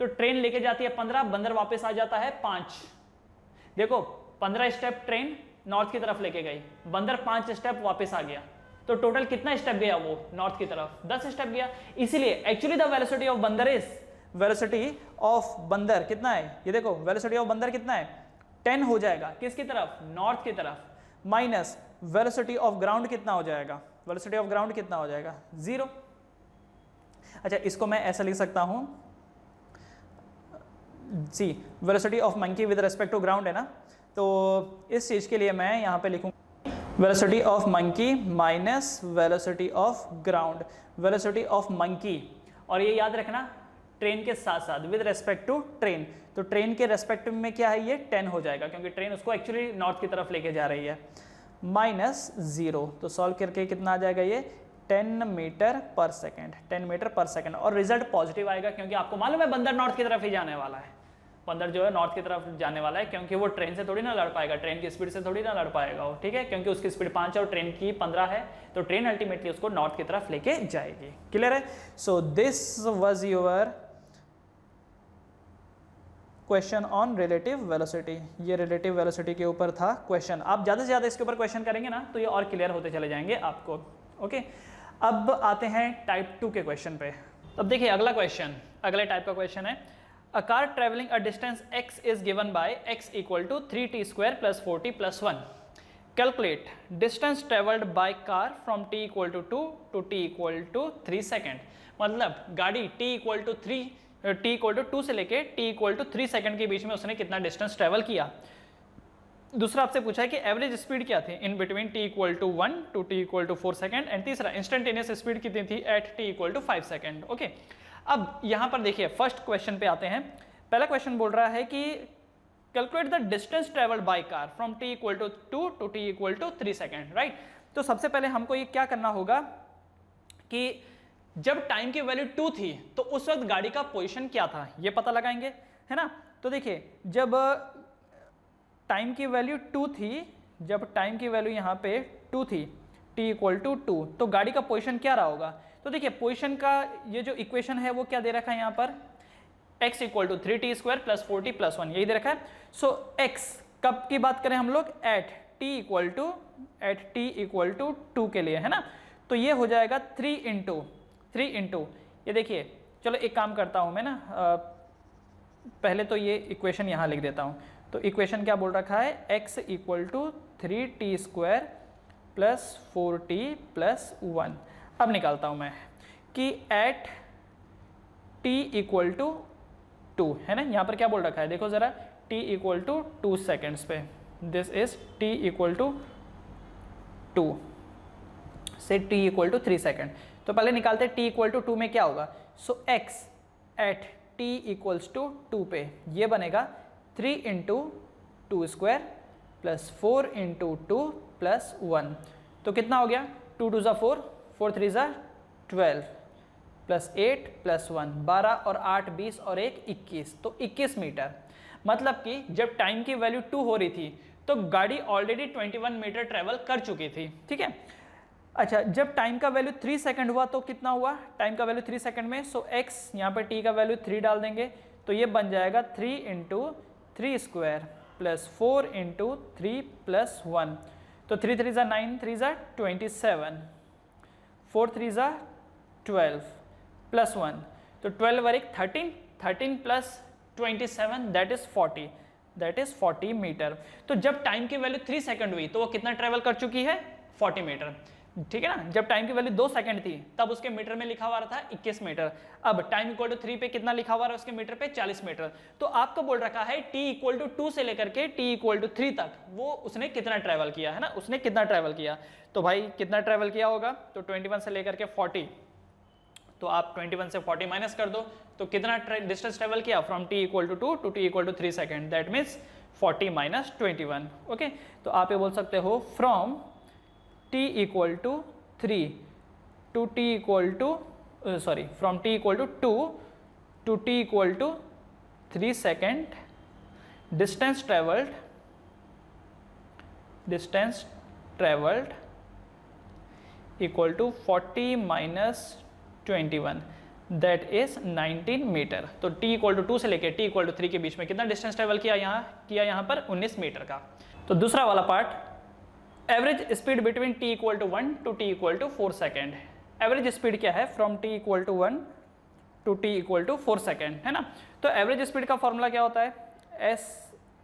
तो ट्रेन लेके जाती है 15, बंदर वापस आ जाता है 5। देखो 15 स्टेप ट्रेन नॉर्थ की तरफ लेके गई, बंदर 5 स्टेप वापस आ गया, तो टोटल कितना स्टेप गया वो नॉर्थ की तरफ, 10 स्टेप गया। इसीलिए एक्चुअली द वेलोसिटी ऑफ बंदर इज, वेलोसिटी ऑफ बंदर कितना है, ये देखो वेलोसिटी ऑफ बंदर कितना है 10 हो जाएगा, किसकी तरफ, नॉर्थ की तरफ, माइनस वेलोसिटी ऑफ ग्राउंड कितना हो जाएगा, वेलोसिटी ऑफ ग्राउंड कितना हो जाएगा 0। अच्छा इसको मैं ऐसा लिख सकता हूं, see velocity of monkey with respect to ground है ना, तो इस चीज के लिए मैं यहां पे लिखूंगा velocity of monkey minus velocity of ground, velocity of monkey, और ये याद रखना ट्रेन के साथ साथ विद रेस्पेक्ट टू ट्रेन, तो ट्रेन के रेस्पेक्ट में क्या है ये 10 हो जाएगा क्योंकि ट्रेन उसको एक्चुअली नॉर्थ की तरफ लेके जा रही है, माइनस 0, तो सॉल्व करके कितना आ जाएगा ये 10 metre per second, 10 metre per second, और रिजल्ट पॉजिटिव आएगा क्योंकि आपको मालूम है बंदर नॉर्थ की तरफ ही जाने वाला है, बंदर जो है नॉर्थ की तरफ जाने वाला है क्योंकि वो ट्रेन से थोड़ी ना लड़ पाएगा, ट्रेन की स्पीड से थोड़ी ना लड़ पाएगा वो, ठीक है, क्योंकि उसकी स्पीड 5 है और ट्रेन की 15 है, तो ट्रेन अल्टीमेटली उसको नॉर्थ की तरफ लेके जाएगी। क्लियर है? So this was your question on relative velocity, ये रिलेटिव वेलोसिटी के ऊपर था क्वेश्चन। आप ज़्यादा से ज़्यादा इसके ऊपर क्वेश्चन करेंगे ना तो ये और क्लियर होते चले जाएंगे आपको। ओके, अब आते हैं टाइप 2 के क्वेश्चन पे। अब देखिए अगला क्वेश्चन, अगले टाइप का क्वेश्चन है, a car travelling a distance x is given by x equal to 3t square plus 4t plus 1। Calculate distance travelled by car from t equal to 2 to t equal to 3 second. मतलब गाड़ी t इक्वल टू 2 से लेके t इक्वल टू 3 सेकेंड के बीच में उसने कितना डिस्टेंस ट्रेवल किया। दूसरा आपसे पूछा है कि एवरेज स्पीड क्या थी in between t equal to 1 to t equal to 4 second, and तीसरा इंस्टेंटेनियस स्पीड कितनी थी at t equal to 5 second. Okay, अब यहां पर देखिए फर्स्ट क्वेश्चन पे आते हैं। पहला क्वेश्चन बोल रहा है कि calculate the distance travelled by car from t equal to 2 to t equal to 3 second, right. तो सबसे पहले हमको ये क्या करना होगा कि जब टाइम की वैल्यू 2 थी तो उस वक्त गाड़ी का पोजीशन क्या था ये पता लगाएंगे, है ना। तो देखिए जब टाइम की वैल्यू 2 थी, जब टाइम की वैल्यू यहाँ पे 2 थी, t इक्वल टू 2, तो गाड़ी का पोजीशन क्या रहा होगा। तो देखिए पोजीशन का ये जो इक्वेशन है वो क्या दे रखा है यहाँ पर, x equal to 3t square plus 4t plus 1, यही दे रखा है। सो x कब की बात करें हम लोग, एट t इक्वल टू 2 के लिए, है ना। तो ये हो जाएगा 3 इंटू ये देखिए, चलो एक काम करता हूँ मैं ना, पहले तो ये इक्वेशन यहाँ लिख देता हूँ। तो इक्वेशन क्या बोल रखा है, x equal to 3t square plus 4t plus 1। अब निकालता हूँ मैं कि एट t इक्वल टू 2, है ना। यहाँ पर क्या बोल रखा है देखो ज़रा, t इक्वल टू 2 सेकेंड्स पे, this is t equal to 2 से t इक्वल टू 3 सेकेंड। तो पहले निकालते t इक्वल टू 2 में क्या होगा। So x at t equals to 2 पे ये बनेगा 3 into 2 square plus 4 into 2 plus 1। तो कितना हो गया, 2 2 ज़ा 4, 4 3 ज़ा 12 प्लस 8 प्लस 1, 12 और 8 20 और 1 21, तो 21 मीटर। मतलब कि जब टाइम की वैल्यू 2 हो रही थी तो गाड़ी ऑलरेडी 21 मीटर ट्रेवल कर चुकी थी, ठीक है। अच्छा, जब टाइम का वैल्यू 3 सेकंड हुआ तो कितना हुआ, टाइम का वैल्यू 3 सेकंड में, सो x यहाँ पर t का वैल्यू 3 डाल देंगे तो ये बन जाएगा 3 into 3 square plus 4 into 3 plus 1। तो 3 3 ज़ा 9, 3 ज़ा 27, 4 3 ज़ा 12 प्लस 1, तो 12 और 1 13, 13 प्लस 27 दैट इज 40 मीटर। तो जब टाइम की वैल्यू 3 सेकंड हुई तो वो कितना ट्रेवल कर चुकी है, 40 मीटर। ठीक है ना, जब टाइम की वैल्यू 2 सेकंड थी तब उसके मीटर में लिखा हुआ था 21 मीटर, अब टाइम इक्वल टू 3 पे कितना लिखा हुआ है उसके मीटर पे 40 मीटर। तो आपको बोल रखा है t इक्वल टू 2 से लेकर के t इक्वल टू 3 तक वो उसने कितना ट्रेवल किया है ना, उसने कितना ट्रेवल किया। तो भाई कितना ट्रेवल किया होगा, तो 21 से लेकर के 40, तो आप 21 से 40 माइनस कर दो, तो कितना डिस्टेंस ट्रेवल किया from t equal to 2 to t equal to 3 second, that means 40 minus 21। Okay, तो आप ये बोल सकते हो from t equal to 3 to t equal to sorry from t equal to 2 to t equal to 3 second, distance travelled equal to 40 minus 21, that is 19 metre. तो t इक्वल टू 2 से लेकर t इक्वल टू 3 के बीच में कितना डिस्टेंस ट्रेवल किया यहाँ पर 19 मीटर का। तो दूसरा वाला part, average speed between t equal to 1 to t equal to 4 second. Average speed क्या है from t equal to 1 to t equal to 4 second, है ना। तो एवरेज स्पीड का फॉर्मूला क्या होता है, s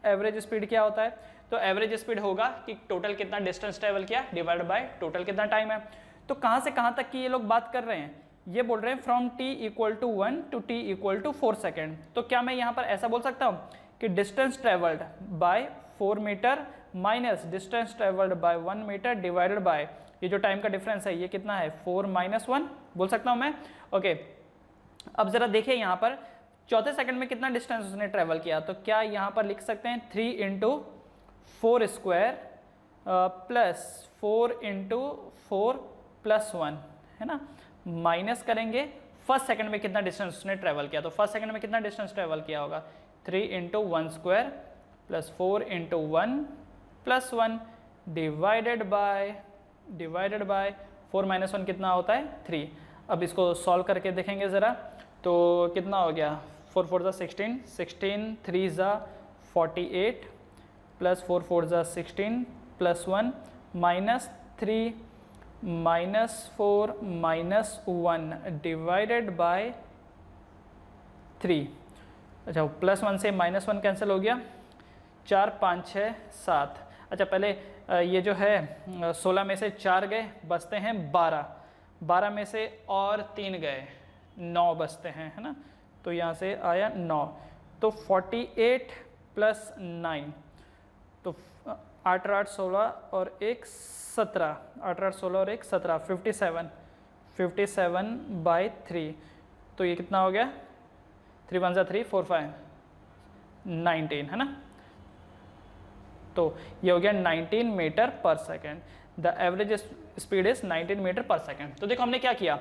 एवरेज स्पीड क्या होता है, तो एवरेज स्पीड होगा कि टोटल कितना डिस्टेंस ट्रेवल किया डिवाइड बाय टोटल कितना टाइम है। तो कहाँ से कहाँ तक की ये लोग बात कर रहे हैं, ये बोल रहे हैं from t equal to 1 to t equal to 4 second. तो क्या मैं यहाँ पर ऐसा बोल सकता हूँ कि distance travelled by 4 metre minus distance travelled by 1 metre divided by ये जो टाइम का डिफरेंस है ये कितना है 4 माइनस 1, बोल सकता हूँ मैं। ओके, अब जरा देखिए यहाँ पर चौथे सेकंड में कितना डिस्टेंस उसने ट्रेवल किया, तो क्या यहाँ पर लिख सकते हैं 3 into 4 square plus 4 into 4 plus 1, है ना, माइनस करेंगे फर्स्ट सेकंड में कितना डिस्टेंस उसने ट्रेवल किया। तो फर्स्ट सेकंड में कितना डिस्टेंस ट्रेवल किया होगा 3 into 1 square plus 4 into 1 plus 1 divided by 4 minus 1 कितना होता है 3। अब इसको सॉल्व करके देखेंगे ज़रा, तो कितना हो गया 4 4 ज़ा 16, 16 3 ज़ा 48 प्लस 4 4 ज़ा 16 plus 1 minus 3 minus 4 minus 1 divided by 3। अच्छा, प्लस 1 से माइनस 1 कैंसिल हो गया, 4 5 6 7। अच्छा, पहले ये जो है 16 में से 4 गए, बचते हैं 12, 12 में से और 3 गए, 9 बचते हैं, है ना। तो यहाँ से आया 9, तो 48 प्लस 9, तो 8 8 16 और 1 17, 8 8 16 और 1 17, 57 बाई 3। तो ये कितना हो गया 3 1 3 4 5 19, है ना। तो ये हो गया 19 metre per second. The average speed is 19 metre per second. तो देखो हमने क्या किया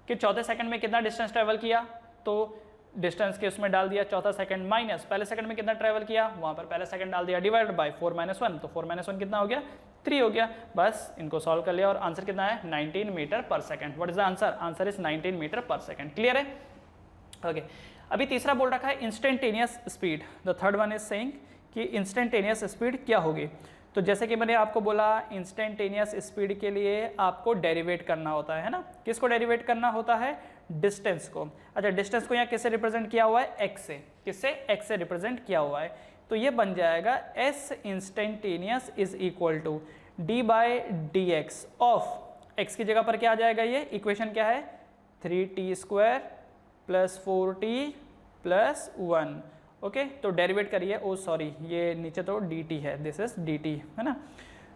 कि चौथे सेकंड में कितना डिस्टेंस ट्रेवल किया, तो डिस्टेंस के उसमें डाल दिया चौथा सेकंड माइनस पहले सेकंड में कितना ट्रेवल किया, वहां पर पहले सेकंड डाल दिया डिवाइड बाय 4 माइनस 1, तो 4 माइनस 1 कितना हो गया 3 हो गया। बस इनको सॉल्व कर लिया और आंसर कितना है 19 metre per second. What is the answer, answer is 19 metre per second. Clear है। ओके, अभी तीसरा बोल रखा है instantaneous speed. The third one is saying कि इंस्टेंटेनियस स्पीड क्या होगी। तो जैसे कि मैंने आपको बोला इंस्टेंटेनियस स्पीड के लिए आपको डेरिवेट करना होता है ना। किसको डेरिवेट करना होता है, डिस्टेंस को। अच्छा, डिस्टेंस को यहाँ किससे रिप्रेजेंट किया हुआ है, x से। किससे, x से रिप्रेजेंट किया हुआ है। तो ये बन जाएगा s instantaneous is equal to d by D X of x की जगह पर क्या आ जाएगा, ये इक्वेशन क्या है 3t square plus 4t plus 1। Okay, तो डेरिवेट करिए। ओ सॉरी, ये नीचे तो dt है, दिस इज dt, है ना।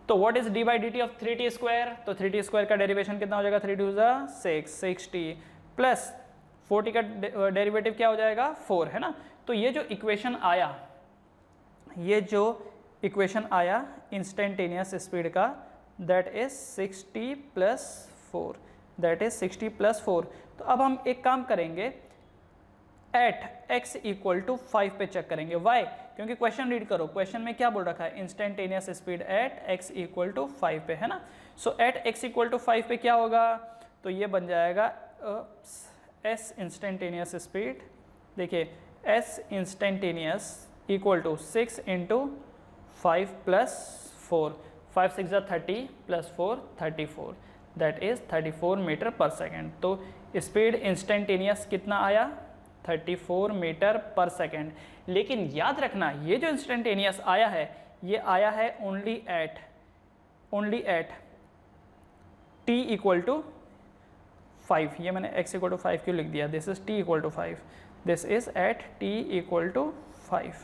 तो what is d by d t of 3t square, तो 3t स्क्वायर का डेरिवेशन कितना हो जाएगा 3 2 6 6t प्लस 4t का डेरिवेटिव क्या हो जाएगा 4, है ना। तो ये जो इक्वेशन आया इंस्टेंटेनियस स्पीड का, that is 6t plus 4, that is 6t plus 4। तो अब हम एक काम करेंगे, एट x इक्वल टू 5 पे चेक करेंगे। वाई, क्योंकि क्वेश्चन रीड करो, क्वेश्चन में क्या बोल रखा है instantaneous speed at x equal to 5 पे, है ना। So at x equal to 5 पे क्या होगा, तो ये बन जाएगा s इंस्टेंटेनियस स्पीड। देखिए s instantaneous equal to 6 into 5 plus 4, 5 6 30 plus 4 34, that is 34 metre per second. तो स्पीड इंस्टेंटेनियस कितना आया 34 मीटर पर सेकेंड। लेकिन याद रखना ये जो इंस्टेंटेनियस आया है, ये आया है only at t equal to 5, ये मैंने x इक्वल टू 5 क्यों लिख दिया, this is t equal to 5, this is at t equal to 5,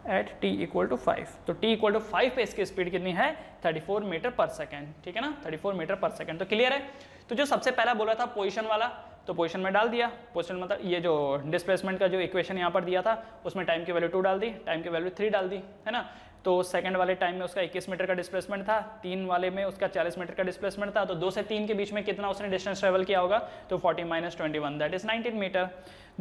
at t equal to 5। तो t इक्वल टू 5 पे इसकी स्पीड कितनी है 34 मीटर पर सेकेंड, ठीक है ना, 34 मीटर पर सेकेंड। तो क्लियर है। तो जो सबसे पहला बोला था पोजीशन वाला, तो पोजीशन में डाल दिया, पोजीशन मतलब ये जो डिस्प्लेसमेंट का जो इक्वेशन यहाँ पर दिया था उसमें टाइम की वैल्यू 2 डाल दी, टाइम की वैल्यू 3 डाल दी, है ना। तो सेकंड वाले टाइम में उसका 21 मीटर का डिस्प्लेसमेंट था, 3 वाले में उसका 40 मीटर का डिस्प्लेसमेंट था। तो 2 से 3 के बीच में कितना उसने डिस्टेंस ट्रेवल किया होगा, तो 40 - 21 दैट इज 19 मीटर।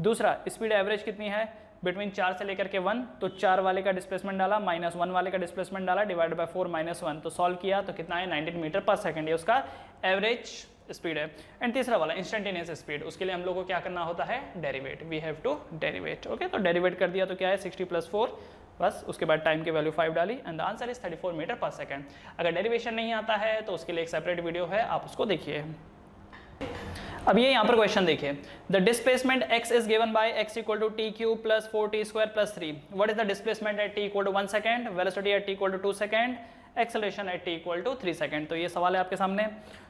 दूसरा स्पीड एवरेज कितनी है बिटवीन 4 से लेकर के 1, तो 4 वाले का डिस्प्लेसमेंट डाला माइनस 1 वाले का डिस्प्लेसमेंट डाला डिवाइड बाय 4 - 1, तो सॉल्व किया तो कितना है 19 मीटर पर सेकंड, ये उसका एवरेज स्पीड है। एंड तीसरा वाला इंस्टेंटेनियस स्पीड, उसके लिए हम लोग को क्या करना होता है derivate, we have to derivate. Okay, तो डेरिवेट कर दिया तो क्या है 60 + 4, बस उसके बाद टाइम की वैल्यू 5 डाली and the answer is 34 metre per second. अगर डेरिवेशन नहीं आता है तो उसके लिए एक सेपरेट वीडियो है, आप उसको देखिए। अब ये यहाँ पर क्वेश्चन देखिए, the displacement x is given by x equal to T cube plus 4t² plus 3, what is the displacement at t equal to 1 second, velocity at t equal to 2 second, acceleration at t equal to 3 second. तो ये सवाल है आपके सामने,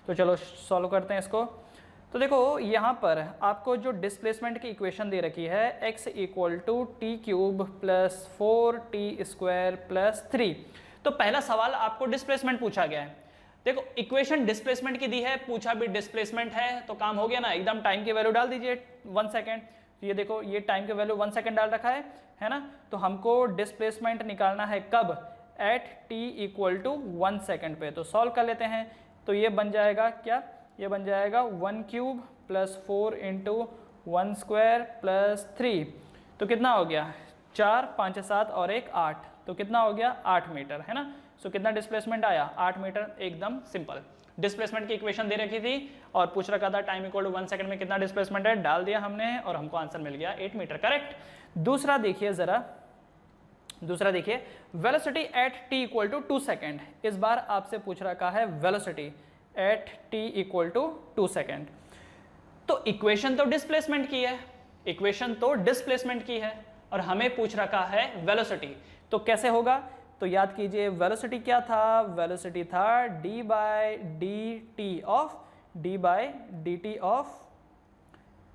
तो चलो सॉल्व करते हैं इसको। तो देखो यहाँ पर आपको जो डिस्प्लेसमेंट की इक्वेशन दे रखी है x equal to T cube plus 4t² plus 3, तो पहला सवाल आपको डिस्प्लेसमेंट पूछा गया है। देखो इक्वेशन डिस्प्लेसमेंट की दी है, पूछा भी डिस्प्लेसमेंट है, तो काम हो गया ना, एकदम टाइम की वैल्यू डाल दीजिए 1 सेकेंड। तो ये देखो ये टाइम की वैल्यू 1 सेकेंड डाल रखा है ना। तो हमको डिस्प्लेसमेंट निकालना है कब, at t equal to 1 second पे। तो सॉल्व कर लेते हैं, तो ये बन जाएगा क्या, ये बन जाएगा 1 cube plus 4 into 1 square plus 3, तो कितना हो गया 4, 5, 7 और 1 8, तो कितना हो गया 8 मीटर, है ना। सो कितना डिस्प्लेसमेंट आया 8 मीटर, एकदम सिंपल। डिस्प्लेसमेंट की इक्वेशन दे रखी थी और पूछ रखा था टाइम इक्वल टू 1 सेकंड में कितना डिस्प्लेसमेंट है, डाल दिया हमने और हमको आंसर मिल गया 8 मीटर, करेक्ट। दूसरा देखिए जरा, दूसरा देखिए velocity at t equal to 2 second, इस बार आपसे पूछ रखा है velocity at t equal to 2 second. तो इक्वेशन तो डिस्प्लेसमेंट की है, इक्वेशन तो डिस्प्लेसमेंट की है और हमें पूछ रखा है वेलोसिटी, तो कैसे होगा, तो याद कीजिए वेलोसिटी क्या था, वेलोसिटी था d by d t of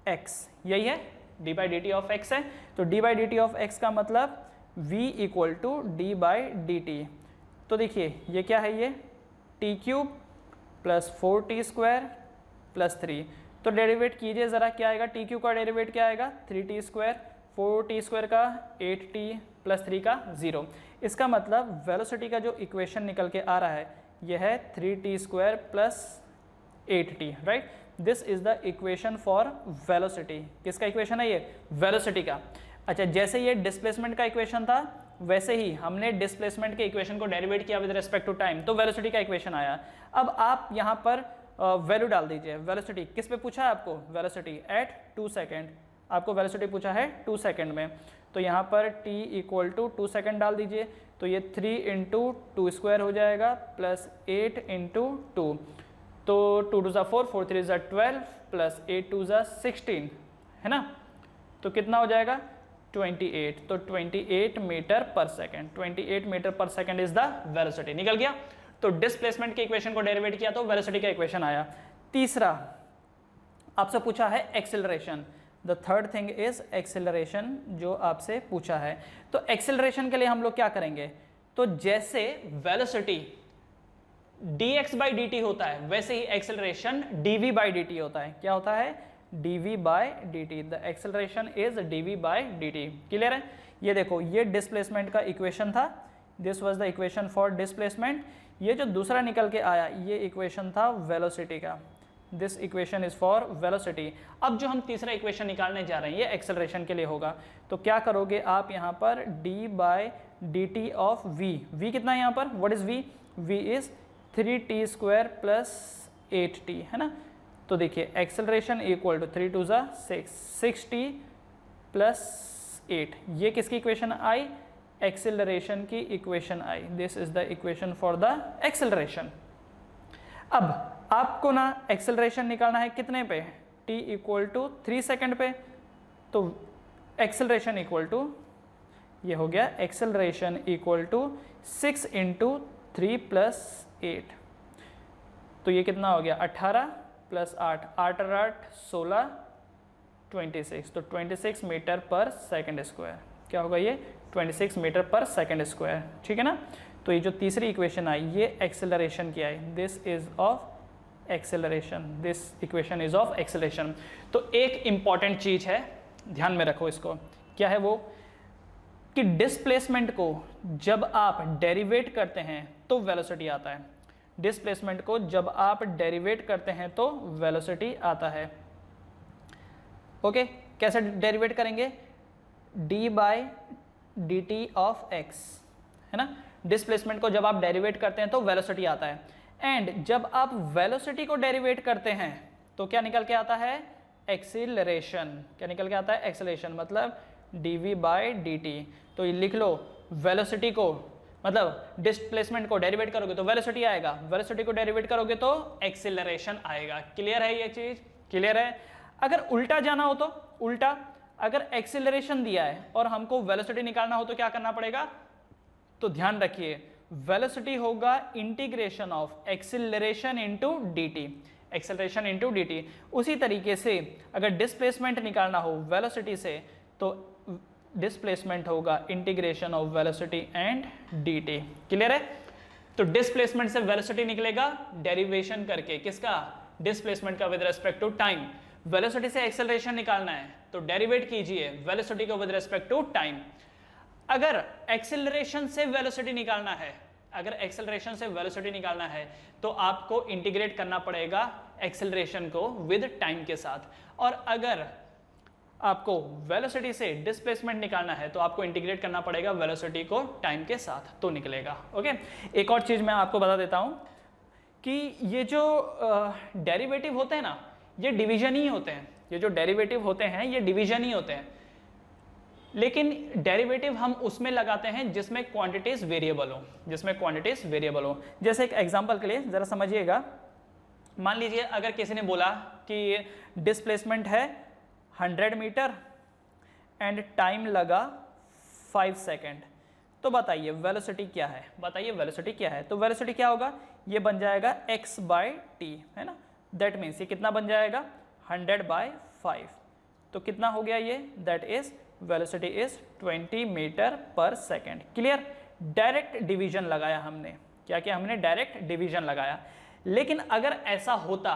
x, यही है d by d t of x है। तो d by d t of x का मतलब v equal to d by d t. तो देखिए ये क्या है, ये t cube plus 4t² plus 3, तो डेरिवेट कीजिए ज़रा, क्या आएगा, t क्यूब का डेरिवेट क्या आएगा 3t², 4t² का 8t प्लस 3 का 0। इसका मतलब वेलोसिटी का जो इक्वेशन निकल के आ रहा है यह है 3t² plus 8t, right. This is the equation for velocity. किसका इक्वेशन है ये, वेलोसिटी का। अच्छा, जैसे ये डिस्प्लेसमेंट का इक्वेशन था वैसे ही हमने डिस्प्लेसमेंट के इक्वेशन को डेरिवेट किया विद रिस्पेक्ट टू टाइम, तो वेलोसिटी का इक्वेशन आया। अब आप यहाँ पर वैल्यू डाल दीजिए, वेलोसिटी किस पे पूछा है आपको, वेलोसिटी एट 2 सेकेंड, आपको वेलोसिटी पूछा है 2 सेकेंड में। तो यहाँ पर t इक्वल टू 2 सेकेंड डाल दीजिए, तो ये 3 इंटू 2² हो जाएगा प्लस 8 इंटू 2, तो 2 2 4, 4 3 12 प्लस 8 2 16, है ना। तो कितना हो जाएगा 28, तो 28 metre per second, 28 metre per second is the velocity, निकल गया। तो डिस्प्लेसमेंट के इक्वेशन को डेरिवेट किया तो वेलोसिटी का इक्वेशन आया। तीसरा आपसे पूछा है acceleration, the third thing is acceleration जो आपसे पूछा है। तो एक्सेलरेशन के लिए हम लोग क्या करेंगे, तो जैसे वेलोसिटी dx बाई dt होता है वैसे ही एक्सेलरेशन dv बाई dt होता है। क्या होता है, dv by dt, the acceleration is dv by dt, clear है। ये देखो ये डिस्प्लेसमेंट का इक्वेशन था, this was the equation for displacement. ये जो दूसरा निकल के आया ये इक्वेशन था वेलोसिटी का, this equation is for velocity. अब जो हम तीसरा इक्वेशन निकालने जा रहे हैं ये एक्सेलरेशन के लिए होगा। तो क्या करोगे आप यहाँ पर d by d t of v, v कितना है यहाँ पर, what is v, v is 3t² plus 8t, है ना। तो देखिए acceleration equal to 3 2 6, 6t plus 8, ये किसकी इक्वेशन आई, एक्सेलरेशन की equation I. This is the equation for the acceleration. अब आपको ना एक्सेलरेशन निकालना है कितने पे, t इक्वल टू 3 सेकेंड पे। तो एक्सेलरेशन इक्वल टू ये हो गया, acceleration equal to 6 into 3 plus 8, तो ये कितना हो गया 18 प्लस 8, 8 और 8 16, 26, तो 26 मीटर पर सेकंड स्क्वायर। क्या होगा ये 26 मीटर पर सेकंड स्क्वायर, ठीक है ना। तो ये जो तीसरी इक्वेशन आई ये एक्सेलरेशन की आई, this is of acceleration, this equation is of acceleration. तो एक इंपॉर्टेंट चीज है, ध्यान में रखो इसको, क्या है वो कि डिस्प्लेसमेंट को जब आप डेरिवेट करते हैं तो वेलोसिटी आता है। डिस्प्लेसमेंट को जब आप डेरिवेट करते हैं तो वेलोसिटी आता है। ओके, कैसे डेरिवेट करेंगे, D by d t of x, है ना। डिस्प्लेसमेंट को जब आप डेरिवेट करते हैं तो वेलोसिटी आता है, एंड जब आप वेलोसिटी को डेरिवेट करते हैं तो क्या निकल के आता है, एक्सीलरेशन। क्या निकल के आता है, एक्सीलरेशन, मतलब dv बाई डी टी। तो ये लिख लो, वेलोसिटी को मतलब डिस्प्लेसमेंट को डेरिवेट करोगे तो वेलोसिटी आएगा, वेलोसिटी को डेरिवेट करोगे तो एक्सीलरेशन आएगा। क्लियर है ये चीज, क्लियर है। अगर उल्टा जाना हो तो उल्टा, अगर एक्सीलरेशन दिया है और हमको वेलोसिटी निकालना हो तो क्या करना पड़ेगा, तो ध्यान रखिए वेलोसिटी होगा integration of acceleration into dt, acceleration into dt। उसी तरीके से अगर डिस्प्लेसमेंट निकालना हो वेलोसिटी से तो डिस्प्लेसमेंट होगा integration of velocity and dt। Clear है। तो डिस्प्लेसमेंट से वेलोसिटी निकलेगा डेरिवेशन करके, किसका, डिस्प्लेसमेंट का with respect to time. Velocity से एक्सेलरेशन निकालना है तो डेरिवेट कीजिए वेलोसिटी को विद रिस्पेक्ट टू टाइम। अगर एक्सेलरेशन से वेलोसिटी निकालना है, अगर एक्सेलरेशन से वेलोसिटी निकालना है तो आपको इंटीग्रेट करना पड़ेगा एक्सेलरेशन को विद टाइम के साथ, और अगर आपको वेलोसिटी से डिस्प्लेसमेंट निकालना है तो आपको इंटीग्रेट करना पड़ेगा वेलोसिटी को टाइम के साथ, तो निकलेगा। ओके, एक और चीज मैं आपको बता देता हूं कि ये जो डेरिवेटिव होते हैं ना, ये डिवीजन ही होते हैं। ये जो डेरिवेटिव होते हैं ये डिवीजन ही होते हैं, लेकिन डेरिवेटिव हम उसमें लगाते हैं जिसमें क्वांटिटीज वेरिएबल हो, जिसमें क्वांटिटीज वेरिएबल हो। जैसे एक एग्जांपल के लिए जरा समझिएगा, मान लीजिए अगर किसी ने बोला कि डिस्प्लेसमेंट है 100 मीटर एंड टाइम लगा 5 सेकेंड, तो बताइए वेलोसिटी क्या है, बताइए वेलोसिटी क्या है। तो वेलोसिटी क्या होगा, ये बन जाएगा x बाई टी, है ना। दैट मीन्स ये कितना बन जाएगा 100 बाई 5, तो कितना हो गया ये, that is velocity is 20 metre per second. Clear. Direct division लगाया हमने, क्या किया हमने, डायरेक्ट डिवीजन लगाया। लेकिन अगर ऐसा होता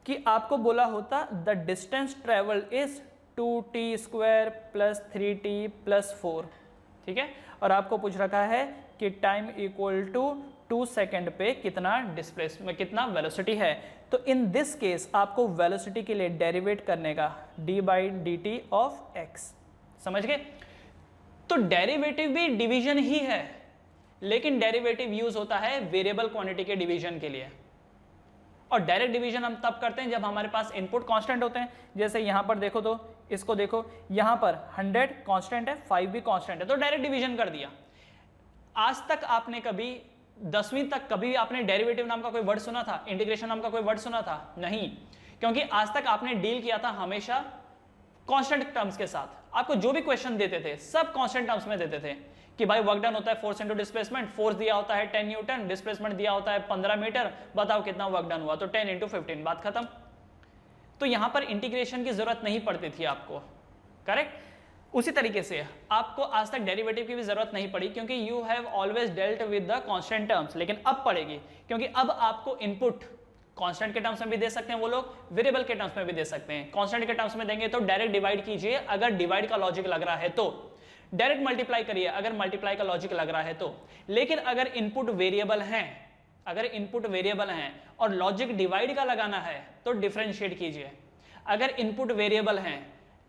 कि आपको बोला होता the distance travel is 2t square plus 3t plus 4, ठीक है, और आपको पूछ रखा है कि टाइम इक्वल टू 2 सेकेंड पे कितना डिस्प्लेसमेंट, कितना वेलोसिटी है, तो इन दिस केस आपको वेलोसिटी के लिए डेरिवेट करने का d by d t of x। समझ गए। तो डेरिवेटिव भी डिवीजन ही है, लेकिन डेरिवेटिव यूज होता है वेरिएबल क्वांटिटी के डिवीजन के लिए, और डायरेक्ट डिवीजन हम तब करते हैं जब हमारे पास इनपुट कांस्टेंट होते हैं। जैसे यहां पर देखो, तो इसको देखो, यहां पर 100 कांस्टेंट है, 5 भी कांस्टेंट है, तो डायरेक्ट डिवीजन कर दिया। आज तक आपने कभी 10वीं तक कभी आपने डेरिवेटिव नाम का कोई वर्ड सुना था, इंटीग्रेशन नाम का कोई वर्ड सुना था? नहीं, क्योंकि आज तक आपने डील किया था हमेशा कांस्टेंट टर्म्स के साथ। आपको जो भी क्वेश्चन देते थे सब कांस्टेंट टर्म्स में देते थे कि भाई वर्क डन होता है फोर्स इनटू डिस्प्लेसमेंट, फोर्स दिया होता है 10 न्यूटन, डिस्प्लेसमेंट दिया होता है 15 मीटर, बताओ कितना वर्क डन हुआ, तो 10 इंटू 15, बात खत्म। तो यहां पर इंटीग्रेशन की जरूरत नहीं पड़ती थी आपको, करेक्ट। उसी तरीके से आपको आज तक डेरिवेटिव की भी जरूरत नहीं पड़ी, क्योंकि you have always dealt with the constant terms, लेकिन अब पड़ेगी, क्योंकि अब आपको इनपुट कांस्टेंट के टर्म्स में भी दे सकते हैं वो लोग, वेरिएबल के टर्म्स में भी दे सकते हैं। कांस्टेंट के टर्म्स में देंगे तो डायरेक्ट डिवाइड कीजिए, अगर डिवाइड का लॉजिक लग रहा है तो डायरेक्ट मल्टीप्लाई करिए, अगर मल्टीप्लाई का लॉजिक लग रहा है तो। लेकिन अगर इनपुट वेरिएबल हैं, अगर इनपुट वेरिएबल हैं और लॉजिक डिवाइड का लगाना है तो डिफरेंशिएट कीजिए। अगर इनपुट वेरिएबल हैं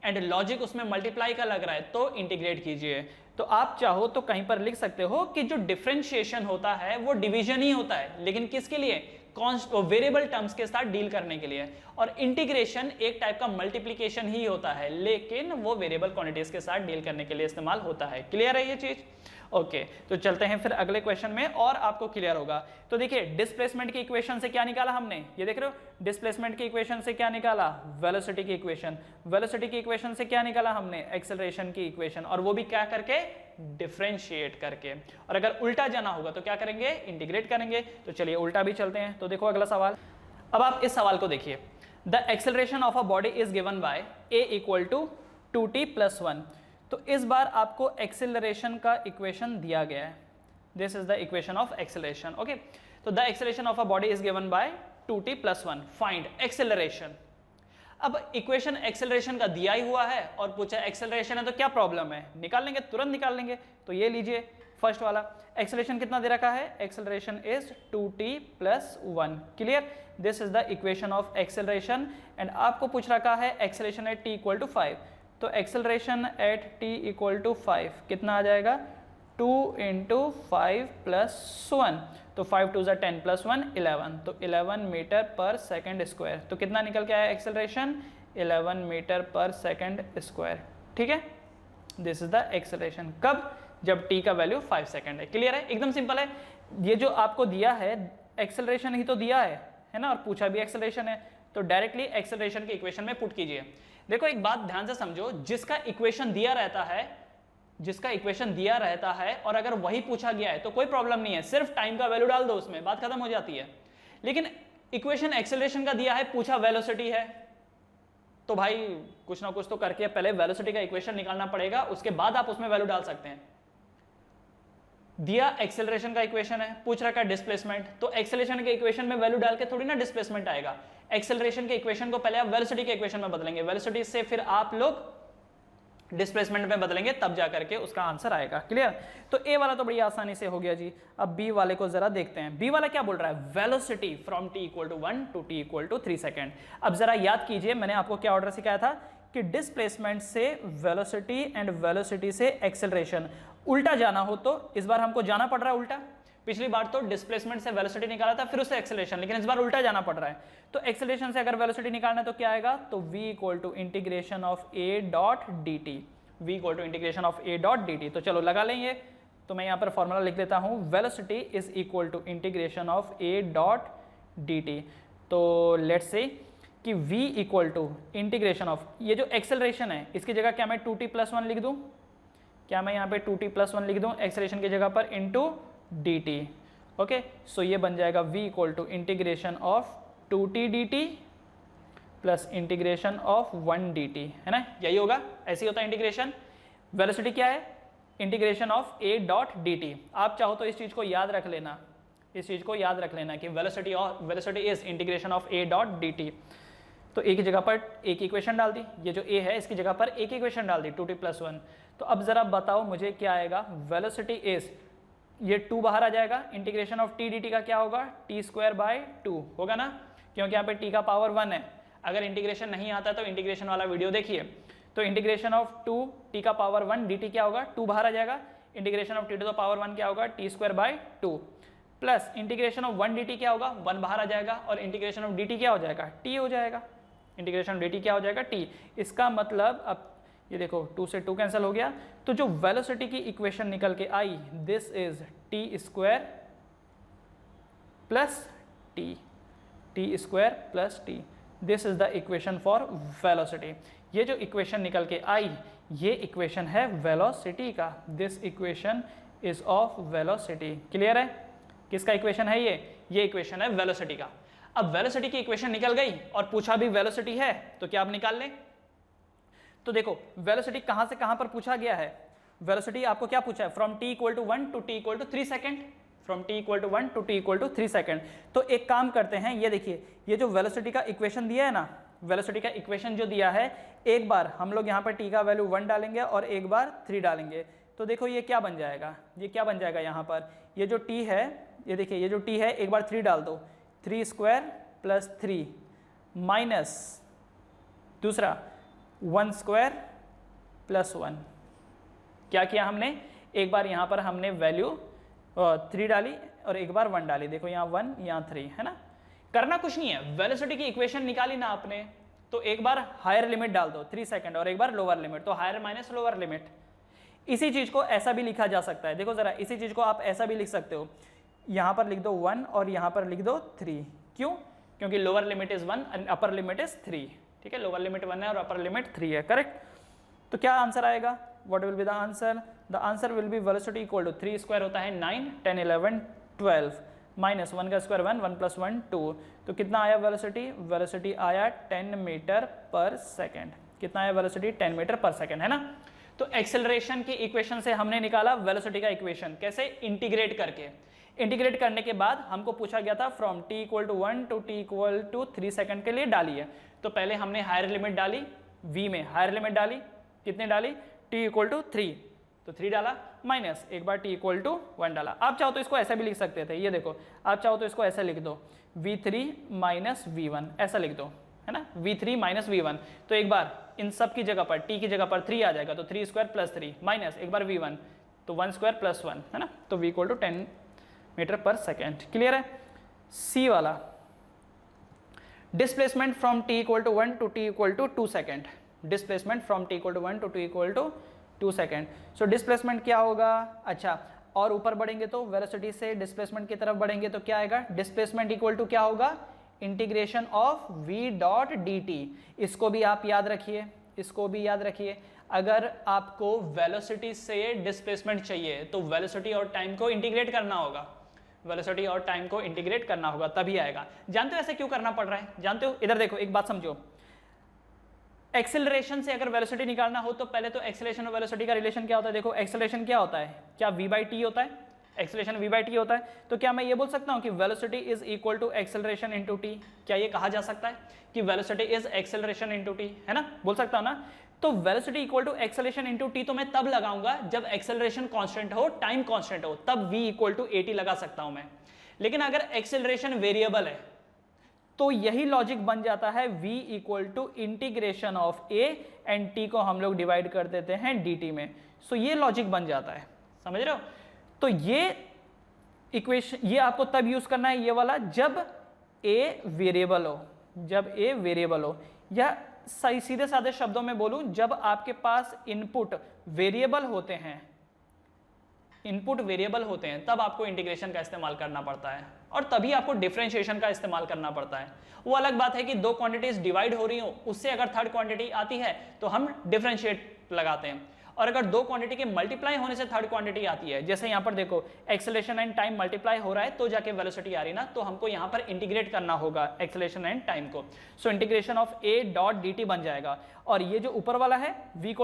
एंड लॉजिक उसमें मल्टीप्लाई का लग रहा है तो इंटीग्रेट कीजिए। तो आप चाहो तो कहीं पर लिख सकते हो कि जो डिफरेंशिएशन होता है वो डिवीजन ही होता है, लेकिन किसके लिए, वेरिएबल टर्म्स के साथ डील करने के लिए, और इंटीग्रेशन एक टाइप का मल्टीप्लिकेशन ही होता है, लेकिन वो वेरिएबल क्वांटिटीज के साथ डील करने के लिए इस्तेमाल होता है। क्लियर है ये चीज? ओके, तो चलते हैं फिर अगले क्वेश्चन में और आपको क्लियर होगा। तो देखिए डिस्प्लेसमेंट की इक्वेशन से क्या निकाला हमने, ये देख रहे हो, डिस्प्लेसमेंट की इक्वेशन से क्या निकाला, वेलोसिटी की इक्वेशन, वेलोसिटी की इक्वेशन से क्या निकाला हमने, एक्सेलरेशन की इक्वेशन, और वो भी क्या करके, डिफरेंशिएट करके, और अगर उल्टा जाना होगा तो क्या करेंगे, इंटीग्रेट करेंगे। तो चलिए उल्टा भी चलते हैं। तो देखो अगला सवाल, अब आप इस सवाल को देखिए, the acceleration of a body is given by a equal to 2t + 1। तो इस बार आपको एक्सेलरेशन का इक्वेशन दिया गया है, this is the equation of acceleration. Okay, तो the acceleration of a body is given by 2t + 1, find acceleration. अब इक्वेशन एक्सेलरेशन का दिया ही हुआ है और पूछा एक्सेलरेशन है तो क्या प्रॉब्लम है, निकाल लेंगे, तुरंत निकाल लेंगे। तो ये लीजिए फर्स्ट वाला, एक्सेलरेशन कितना दे रखा है, acceleration is 2t + 1, clear. This is the equation of acceleration and आपको पूछ रखा है एक्सेलरेशन एट t = 5। तो एक्सेलरेशन एट t = 5 कितना आ जाएगा, 2 × 5 + 1, तो 5 × 2 = 10 + 1 11, तो 11 मीटर/सेकंड²। तो कितना निकल के आया एक्सेलरेशन, 11 मीटर/सेकंड²। ठीक है, दिस इज द एक्सेलरेशन। कब, जब t का वैल्यू 5 सेकंड है। क्लियर है, एकदम सिंपल है। ये जो आपको दिया है एक्सेलरेशन ही तो दिया है ना, और पूछा भी एक्सेलरेशन है, तो डायरेक्टली एक्सेलरेशन के इक्वेशन में पुट कीजिए। देखो एक बात ध्यान से समझो, जिसका इक्वेशन दिया रहता है और अगर वही पूछा गया है तो कोई प्रॉब्लम नहीं है, सिर्फ टाइम का वैल्यू डाल दो उसमें, बात खत्म हो जाती है। लेकिन इक्वेशन एक्सेलरेशन का दिया है, पूछा वेलोसिटी है, तो भाई कुछ ना कुछ तो करके पहले वेलोसिटी का इक्वेशन निकालना पड़ेगा, उसके बाद आप उसमें वैल्यू डाल सकते हैं। दिया एक्सेलरेशन का इक्वेशन है, पूछ रखा है डिस्प्लेसमेंट, तो एक्सेलरेशन के इक्वेशन में वैल्यू डाल के थोड़ी ना डिस्प्लेसमेंट आएगा। एक्सेलरेशन के इक्वेशन को पहले आप वेलोसिटी के इक्वेशन में बदलेंगे, वेलोसिटी से फिर आप लोग डिस्प्लेसमेंट में बदलेंगे, तब जाकर के उसका आंसर आएगा। क्लियर, तो ए वाला तो बड़ी आसानी से हो गया जी। अब बी वाले को जरा देखते हैं, बी वाला क्या बोल रहा है, velocity from t = 1 to t = 3 second. अब जरा याद कीजिए, मैंने आपको क्या ऑर्डर सिखाया था कि डिस्प्लेसमेंट से वेलोसिटी एंड वेलोसिटी से एक्सेलरेशन, उल्टा जाना हो तो इस बार हमको जाना पड़ रहा है उल्टा। पिछली बार तो डिस्प्लेसमेंट से वेलोसिटी निकाला था फिर उससे एक्सेलरेशन, लेकिन इस बार उल्टा जाना पड़ रहा है। तो एक्सेलरेशन से अगर वेलोसिटी निकालना है तो क्या आएगा, तो v = integration of a dot dt, v = integration of a dot dt। तो चलो लगा लें ये, तो मैं यहाँ पर फॉर्मूला लिख देता हूँ, velocity is equal to integration of a dot dt। तो लेट्स से कि v = इंटीग्रेशन ऑफ, ये जो एक्सेलरेशन है इसकी जगह क्या मैं 2t + 1 लिख दूँ, क्या मैं यहाँ पे 2t + 1 लिख दूँ एक्सेलरेशन की जगह पर, इंटू dt। ओके, सो ये बन जाएगा v = integration of 2t dt plus integration of 1 dt, है ना, यही होगा, ऐसे ही होता है इंटीग्रेशन। वेलोसिटी क्या है, integration of a dot dt। आप चाहो तो इस चीज को याद रख लेना, इस चीज को याद रख लेना कि velocity is integration of a dot dt। तो a की जगह पर a की इक्वेशन डाल दी, ये जो a है इसकी जगह पर a की इक्वेशन डाल दी 2t + 1। तो अब जरा बताओ मुझे क्या आएगा, वेलोसिटी इज, ये 2 बाहर आ जाएगा, इंटीग्रेशन ऑफ t dt का क्या होगा, t² / 2 होगा ना, क्योंकि यहाँ पे t का पावर 1 है। अगर इंटीग्रेशन नहीं आता तो इंटीग्रेशन वाला वीडियो देखिए। तो इंटीग्रेशन ऑफ 2 t का पावर 1 dt क्या होगा, 2 बाहर आ जाएगा, integration of t to the power 1 क्या होगा, t² / 2 plus integration of 1 dt क्या होगा, 1 बाहर आ जाएगा, और इंटीग्रेशन ऑफ dt क्या हो जाएगा, t हो जाएगा, इंटीग्रेशन ऑफ dt क्या हो जाएगा, t। इसका मतलब अब ये देखो 2 से 2 कैंसिल हो गया, तो जो वेलोसिटी की इक्वेशन निकल के आई, this is t² + t, this is the equation for velocity. ये जो इक्वेशन निकल के आई, ये इक्वेशन है वेलोसिटी का, this equation is of velocity. Clear है, किसका इक्वेशन है ये इक्वेशन है वेलोसिटी का। अब वेलोसिटी की इक्वेशन निकल गई और पूछा भी वेलोसिटी है, तो क्या आप निकाल लें। तो देखो वेलोसिटी कहां से कहां पर पूछा गया है, वेलोसिटी आपको क्या पूछा है, from t = 1 to t = 3 second, from t = 1 to t = 3 second. तो एक काम करते हैं, ये देखिए ये जो वेलोसिटी का इक्वेशन दिया है ना, वेलोसिटी का इक्वेशन जो दिया है, एक बार हम लोग यहाँ पर t का वैल्यू 1 डालेंगे और एक बार 3 डालेंगे, तो देखो ये क्या बन जाएगा, ये क्या बन जाएगा, यहाँ पर ये जो t है, ये देखिए ये जो t है, एक बार 3 डाल दो, 3² + 3 माइनस दूसरा 1² + 1। क्या किया हमने, एक बार यहाँ पर हमने वैल्यू 3 डाली और एक बार 1 डाली, देखो यहाँ 1 यहाँ 3, है ना। करना कुछ नहीं है, वेलोसिटी की इक्वेशन निकाली ना आपने, तो एक बार हायर लिमिट डाल दो 3 सेकंड और एक बार लोअर लिमिट, तो हायर माइनस लोअर लिमिट। इसी चीज को ऐसा भी लिखा जा सकता है, देखो जरा, इसी चीज को आप ऐसा भी लिख सकते हो, यहाँ पर लिख दो 1 और यहाँ पर लिख दो 3, क्यों, क्योंकि lower limit is 1 and upper limit is 3, ठीक है, लोअर लिमिट 1 है और अपर लिमिट 3 है, करेक्ट। तो क्या आंसर आएगा, what will be the answer, the answer will be velocity equal to 3 square होता है 9, 10, 11, 12 माइनस 1 का स्क्वायर 1, 1 + 1 2। तो कितना आया वेलोसिटी? वेलोसिटी आया 10 मीटर पर सेकेंड। कितना आया वेलोसिटी? 10 मीटर पर सेकेंड, है ना। तो एक्सेलरेशन की इक्वेशन से हमने निकाला वेलोसिटी का इक्वेशन, कैसे? इंटीग्रेट करके। इंटीग्रेट करने के बाद हमको पूछा गया था from t = 1 to t = 3 second के लिए डालिए। तो पहले हमने हायर लिमिट डाली, v में हायर लिमिट डाली, कितने डाली? t = 3, तो 3 डाला, माइनस एक बार t = 1 डाला। आप चाहो तो इसको ऐसा भी लिख सकते थे, ये देखो, आप चाहो तो इसको ऐसा लिख दो, v3 - v1 ऐसा लिख दो, है ना, v3 - v1। तो एक बार इन सब की जगह पर t की जगह पर 3 आ जाएगा, तो 3 स्क्वायर + 3 माइनस एक बार v1, तो 1 स्क्वायर + 1, है ना। तो v = 10 metre per second. Clear है? सी वाला, displacement from t = 1 to t = 2 second. Displacement from t = 1 to t = 2 second. So displacement क्या होगा? अच्छा, और ऊपर बढ़ेंगे तो वेलोसिटी से डिस्प्लेसमेंट की तरफ बढ़ेंगे तो क्या आएगा? डिस्प्लेसमेंट इक्वल टू क्या होगा? Integration of v dot dt। इसको भी आप याद रखिए, इसको भी याद रखिए। अगर आपको वेलोसिटी से डिस्प्लेसमेंट चाहिए तो वेलोसिटी और टाइम को इंटीग्रेट करना होगा, वेलोसिटी और टाइम को इंटीग्रेट करना होगा, तभी आएगा। जानते हो ऐसे क्यों करना पड़ रहा है? जानते हो? इधर देखो, एक बात समझो, एक्सेलरेशन से अगर वेलोसिटी निकालना हो तो पहले तो एक्सेलरेशन और वेलोसिटी का रिलेशन क्या होता है? देखो, एक्सेलरेशन क्या होता है? क्या v/t होता है? एक्सेलरेशन v/t होता है। तो क्या मैं ये बोल सकता हूं कि velocity is equal to acceleration into t? क्या ये कहा जा सकता है कि velocity is acceleration into t? है ना, बोल सकता हूं ना। तो velocity equal to acceleration into t तो मैं तब लगाऊंगा जब एक्सेलरेशन कांस्टेंट हो, टाइम कांस्टेंट हो, तब v = at लगा सकता हूं मैं। लेकिन अगर एक्सेलरेशन वेरिएबल है तो यही लॉजिक बन जाता है, v = integration of a and t को हम लोग डिवाइड कर देते हैं dt में। सो ये लॉजिक बन जाता है, समझ रहे हो? तो ये इक्वेशन, ये आपको तब यूज करना है, ये वाला, जब a वेरिएबल हो, जब a वेरिएबल हो, या सही सीधे साधे शब्दों में बोलूं, जब आपके पास इनपुट वेरिएबल होते हैं, इनपुट वेरिएबल होते हैं, तब आपको इंटीग्रेशन का इस्तेमाल करना पड़ता है, और तभी आपको डिफरेंशिएशन का इस्तेमाल करना पड़ता है। वो अलग बात है कि दो क्वांटिटीज डिवाइड हो रही हो, उससे अगर थर्ड क्वांटिटी आती है तो हम डिफरेंशिएट लगाते हैं, और अगर दो क्वांटिटी के मल्टीप्लाई होने से थर्ड क्वांटिटी आती है, जैसे यहाँ पर देखो एक्सेलरेशन एंड टाइम मल्टीप्लाई हो रहा है तो जाके वेलोसिटी आ रही ना, तो हमको यहाँ पर इंटीग्रेट करना होगा एक्सेलरेशन एंड टाइम को। So integration of a dot dt बन जाएगा। और ये जो ऊपर वाला है v = a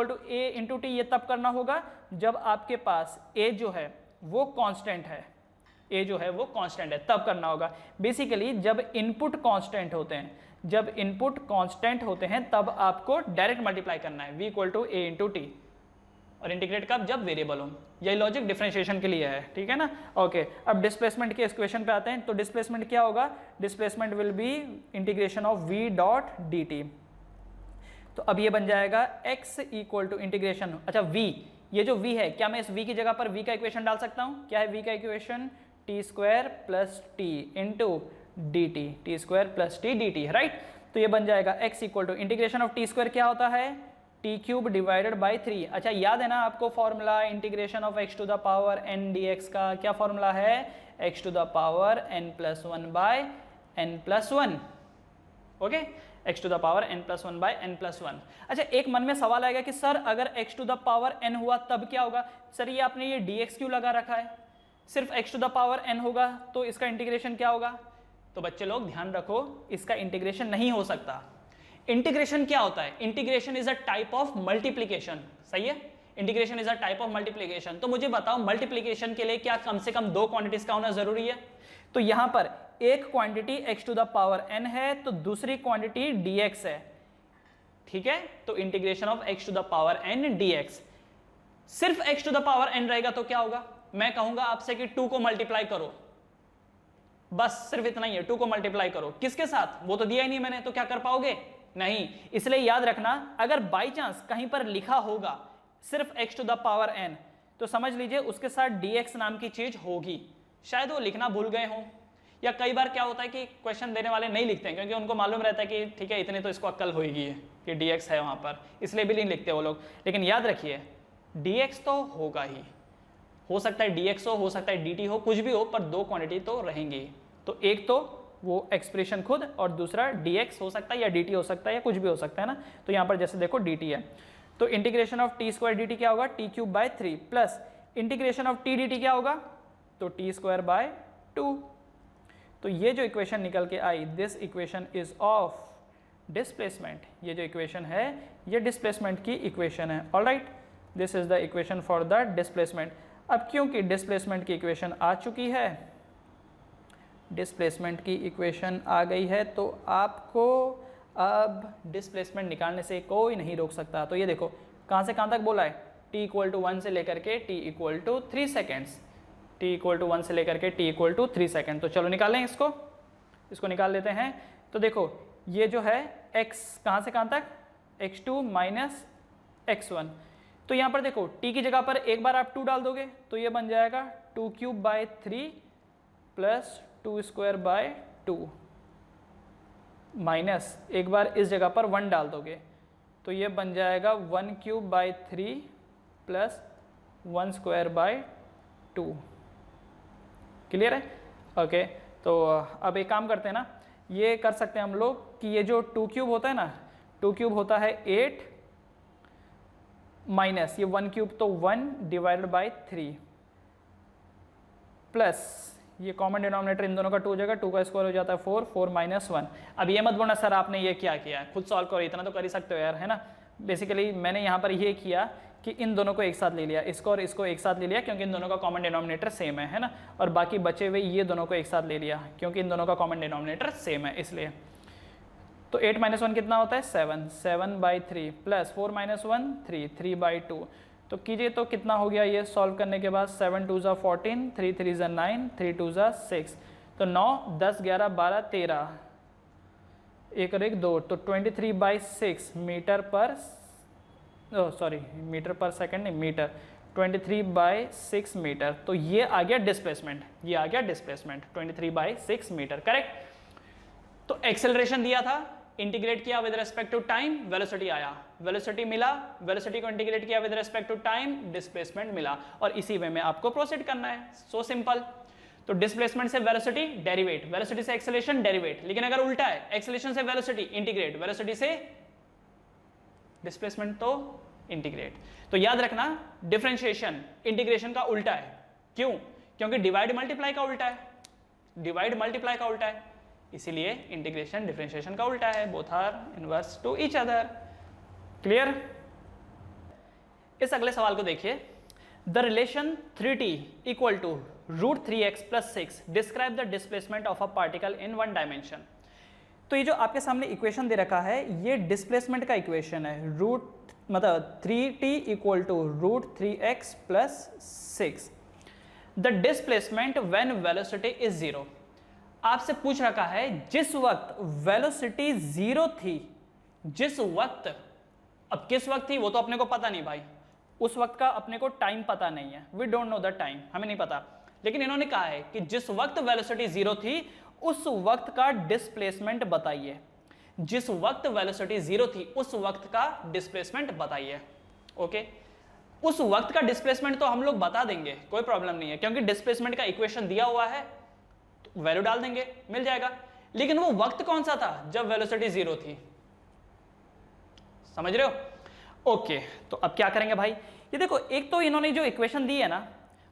× t, ये तब करना होगा जब आपके पास a जो है वो कांस्टेंट है, a जो है वो कांस्टेंट है, तब करना होगा। बेसिकली जब इनपुट कांस्टेंट होते हैं, जब इनपुट कांस्टेंट होते हैं तब आपको डायरेक्ट मल्टीप्लाई करना है, v = a × t, और इंटीग्रेट कब? जब वेरिएबल हो। यही लॉजिक डिफरेंशिएशन के लिए है, ठीक है ना। ओके, अब डिस्प्लेसमेंट के इक्वेशन पे आते हैं। तो डिस्प्लेसमेंट क्या होगा? Displacement will be integration of v dot dt। तो अब ये बन जाएगा x = इंटीग्रेशन, अच्छा v, ये जो v है, क्या मैं इस v की जगह पर v का इक्वेशन डाल सकता हूँ? क्या है v का equation? t² + t into dt, t² + t dt, right. तो ये बन जाएगा x = इंटीग्रेशन ऑफ t² क्या होता है? t³ divided by 3। अच्छा, याद है ना आपको formula integration of x to the power n dx का? क्या फॉर्मूला है? x to the power n+1/n+1। Okay, x to the power n+1/n+1। अच्छा, एक मन में सवाल आएगा कि सर अगर x to the power n हुआ तब क्या होगा? सर ये आपने ये dx क्यों लगा रखा है? सिर्फ x to the power n होगा तो इसका इंटीग्रेशन क्या होगा? तो बच्चे लोग ध्यान रखो, इसका इंटीग्रेशन नहीं हो सकता। इंटीग्रेशन क्या होता है? Integration is a type of multiplication, सही है। Integration is a type of multiplication. तो मुझे बताओ, मल्टीप्लीकेशन के लिए क्या कम से कम दो क्वांटिटीज का होना जरूरी है? तो यहां पर एक quantity x to the power n है तो दूसरी क्वांटिटी dx है, ठीक है। तो integration of x to the power n dx, सिर्फ x to the power n रहेगा तो क्या होगा? मैं कहूंगा आपसे कि 2 को मल्टीप्लाई करो, बस सिर्फ इतना ही है, 2 को मल्टीप्लाई करो। किसके साथ? वो तो दिया ही नहीं मैंने, तो क्या कर पाओगे? नहीं। इसलिए याद रखना, अगर बाई चांस कहीं पर लिखा होगा सिर्फ x to the power n, तो समझ लीजिए उसके साथ dx नाम की चीज होगी। शायद वो लिखना भूल गए हों, या कई बार क्या होता है कि क्वेश्चन देने वाले नहीं लिखते हैं क्योंकि उनको मालूम रहता है कि ठीक है इतने तो इसको अक्ल होगी है कि dx है वहां पर, इसलिए भी नहीं लिखते वो लोग। लेकिन याद रखिए dx तो होगा ही, हो सकता है dx हो सकता है dt हो, कुछ भी हो, पर दो क्वांटिटी तो रहेंगी। तो एक तो वो एक्सप्रेशन खुद, और दूसरा dx हो सकता है या dt हो सकता है या कुछ भी हो सकता है ना। तो यहाँ पर जैसे देखो dt है, तो integration of T square D T क्या होगा, T cube by 3 plus integration of T D T क्या होगा, तो टी स्क्वायर बाय 2। तो ये जो इक्वेशन निकल के आई, this equation is of displacement, ये जो इक्वेशन है ये डिस्प्लेसमेंट की इक्वेशन है। Alright, this is the equation for the displacement. अब क्योंकि डिस्प्लेसमेंट की इक्वेशन आ चुकी है, डिस्प्लेसमेंट की इक्वेशन आ गई है, तो आपको अब डिस्प्लेसमेंट निकालने से कोई नहीं रोक सकता। तो ये देखो कहाँ से कहाँ तक बोला है, t इक्वल टू 1 से लेकर के t equal to 3 seconds, t equal to 1 से लेकर के t इक्वल टू 3 सेकेंड। तो चलो निकालें इसको निकाल लेते हैं। तो देखो ये जो है x कहाँ से कहाँ तक, x2 माइनस x1। तो यहाँ पर देखो t की जगह पर एक बार आप 2 डाल दोगे तो ये बन जाएगा 2 cube by 3 plus 2 square by 2 minus एक बार इस जगह पर 1 डाल दोगे तो ये बन जाएगा 1 cube by 3 plus 1 square by 2। Clear है? ओके, तो अब एक काम करते हैं ना, ये कर सकते हैं हम लोग कि ये जो 2 क्यूब होता है ना, 2 क्यूब होता है 8 माइनस ये 1 क्यूब तो 1 डिवाइडेड बाय 3 प्लस ये कॉमन डिनोमिनेटर इन दोनों का 2 हो जाएगा, 2 का स्क्वायर हो जाता है 4, 4 माइनस 1। अब ये मत बोलना सर आपने ये क्या किया है, खुद सॉल्व करो, इतना तो कर ही सकते हो यार, है ना। बेसिकली मैंने यहाँ पर ये किया कि इन दोनों को एक साथ ले लिया, इसको और इसको एक साथ ले लिया क्योंकि इन दोनों का कॉमन डिनोमिनेटर सेम है ना, और बाकी बचे हुए ये दोनों को एक साथ ले लिया क्योंकि इन दोनों का कॉमन डिनोमिनेटर सेम है इसलिए। तो 8 माइनस 1 कितना होता है 7, 7 बाई 3 प्लस 4 माइनस 1 3, 3 बाई 2। तो कीजिए तो कितना हो गया ये सॉल्व करने के बाद, 7 2 ज़ा 14, 3 3 ज़ा 9, 3 2 ज़ा 6, तो 9 10 11 12 13, एक और एक 2, तो 23 by 6 metre per sorry metre per second नहीं मीटर, 23 बाई 6 मीटर। तो ये आ गया डिस्प्लेसमेंट, ये आ गया डिस्प्लेसमेंट 23 बाई 6 मीटर, करेक्ट। तो एक्सेलरेशन दिया था, इंटीग्रेट किया with respect to time, velocity आया, वेलोसिटी मिला, वेलोसिटी को इंटीग्रेट किया with respect to time, displacement मिला, और इसी वे में आपको प्रोसीड करना है, सो सिंपल। तो डिस्प्लेसमेंट से वेलोसिटी डेरिवेट, वेलोसिटी से एक्सेलरेशन डेरिवेट, लेकिन अगर उल्टा है एक्सेलरेशन से वेलोसिटी इंटीग्रेट, वेलोसिटी से डिस्प्लेसमेंट तो इंटीग्रेट। तो याद रखना डिफरेंशिएशन इंटीग्रेशन का उल्टा है, क्यों? क्योंकि डिवाइड मल्टीप्लाई का उल्टा है, डिवाइड मल्टीप्लाई का उल्टा है, इसीलिए इंटीग्रेशन डिफरेंशिएशन का उल्टा है, both are inverse to each other. Clear? इस अगले सवाल को देखिए, the relation 3t equal to √3x + 6 describe the displacement of a particle in 1 dimension. तो ये जो आपके सामने इक्वेशन दे रखा है ये डिस्प्लेसमेंट का इक्वेशन है, मतलब 3t equal to √3x + 6 the displacement when velocity is 0। आपसे पूछ रखा है जिस वक्त वेलोसिटी 0 थी, जिस वक्त, अब किस वक्त थी वो तो अपने को पता नहीं भाई, उस वक्त का अपने को टाइम पता नहीं है, we don't know the time, हमें नहीं पता, लेकिन इन्होंने कहा है कि जिस वक्त वेलोसिटी 0 थी उस वक्त का डिस्प्लेसमेंट बताइए, जिस वक्त वेलोसिटी 0 थी उस वक्त का डिस्प्लेसमेंट बताइए। ओके, उस वक्त का डिस्प्लेसमेंट तो हम लोग बता देंगे, कोई प्रॉब्लम नहीं है, क्योंकि डिस्प्लेसमेंट का इक्वेशन दिया हुआ है, तो वैल्यू डाल देंगे मिल जाएगा। लेकिन वो वक्त कौन सा था जब वेलोसिटी 0 थी, समझ रहे हो? ओके, तो अब क्या करेंगे भाई, ये देखो एक तो इन्होंने जो इक्वेशन दी है ना,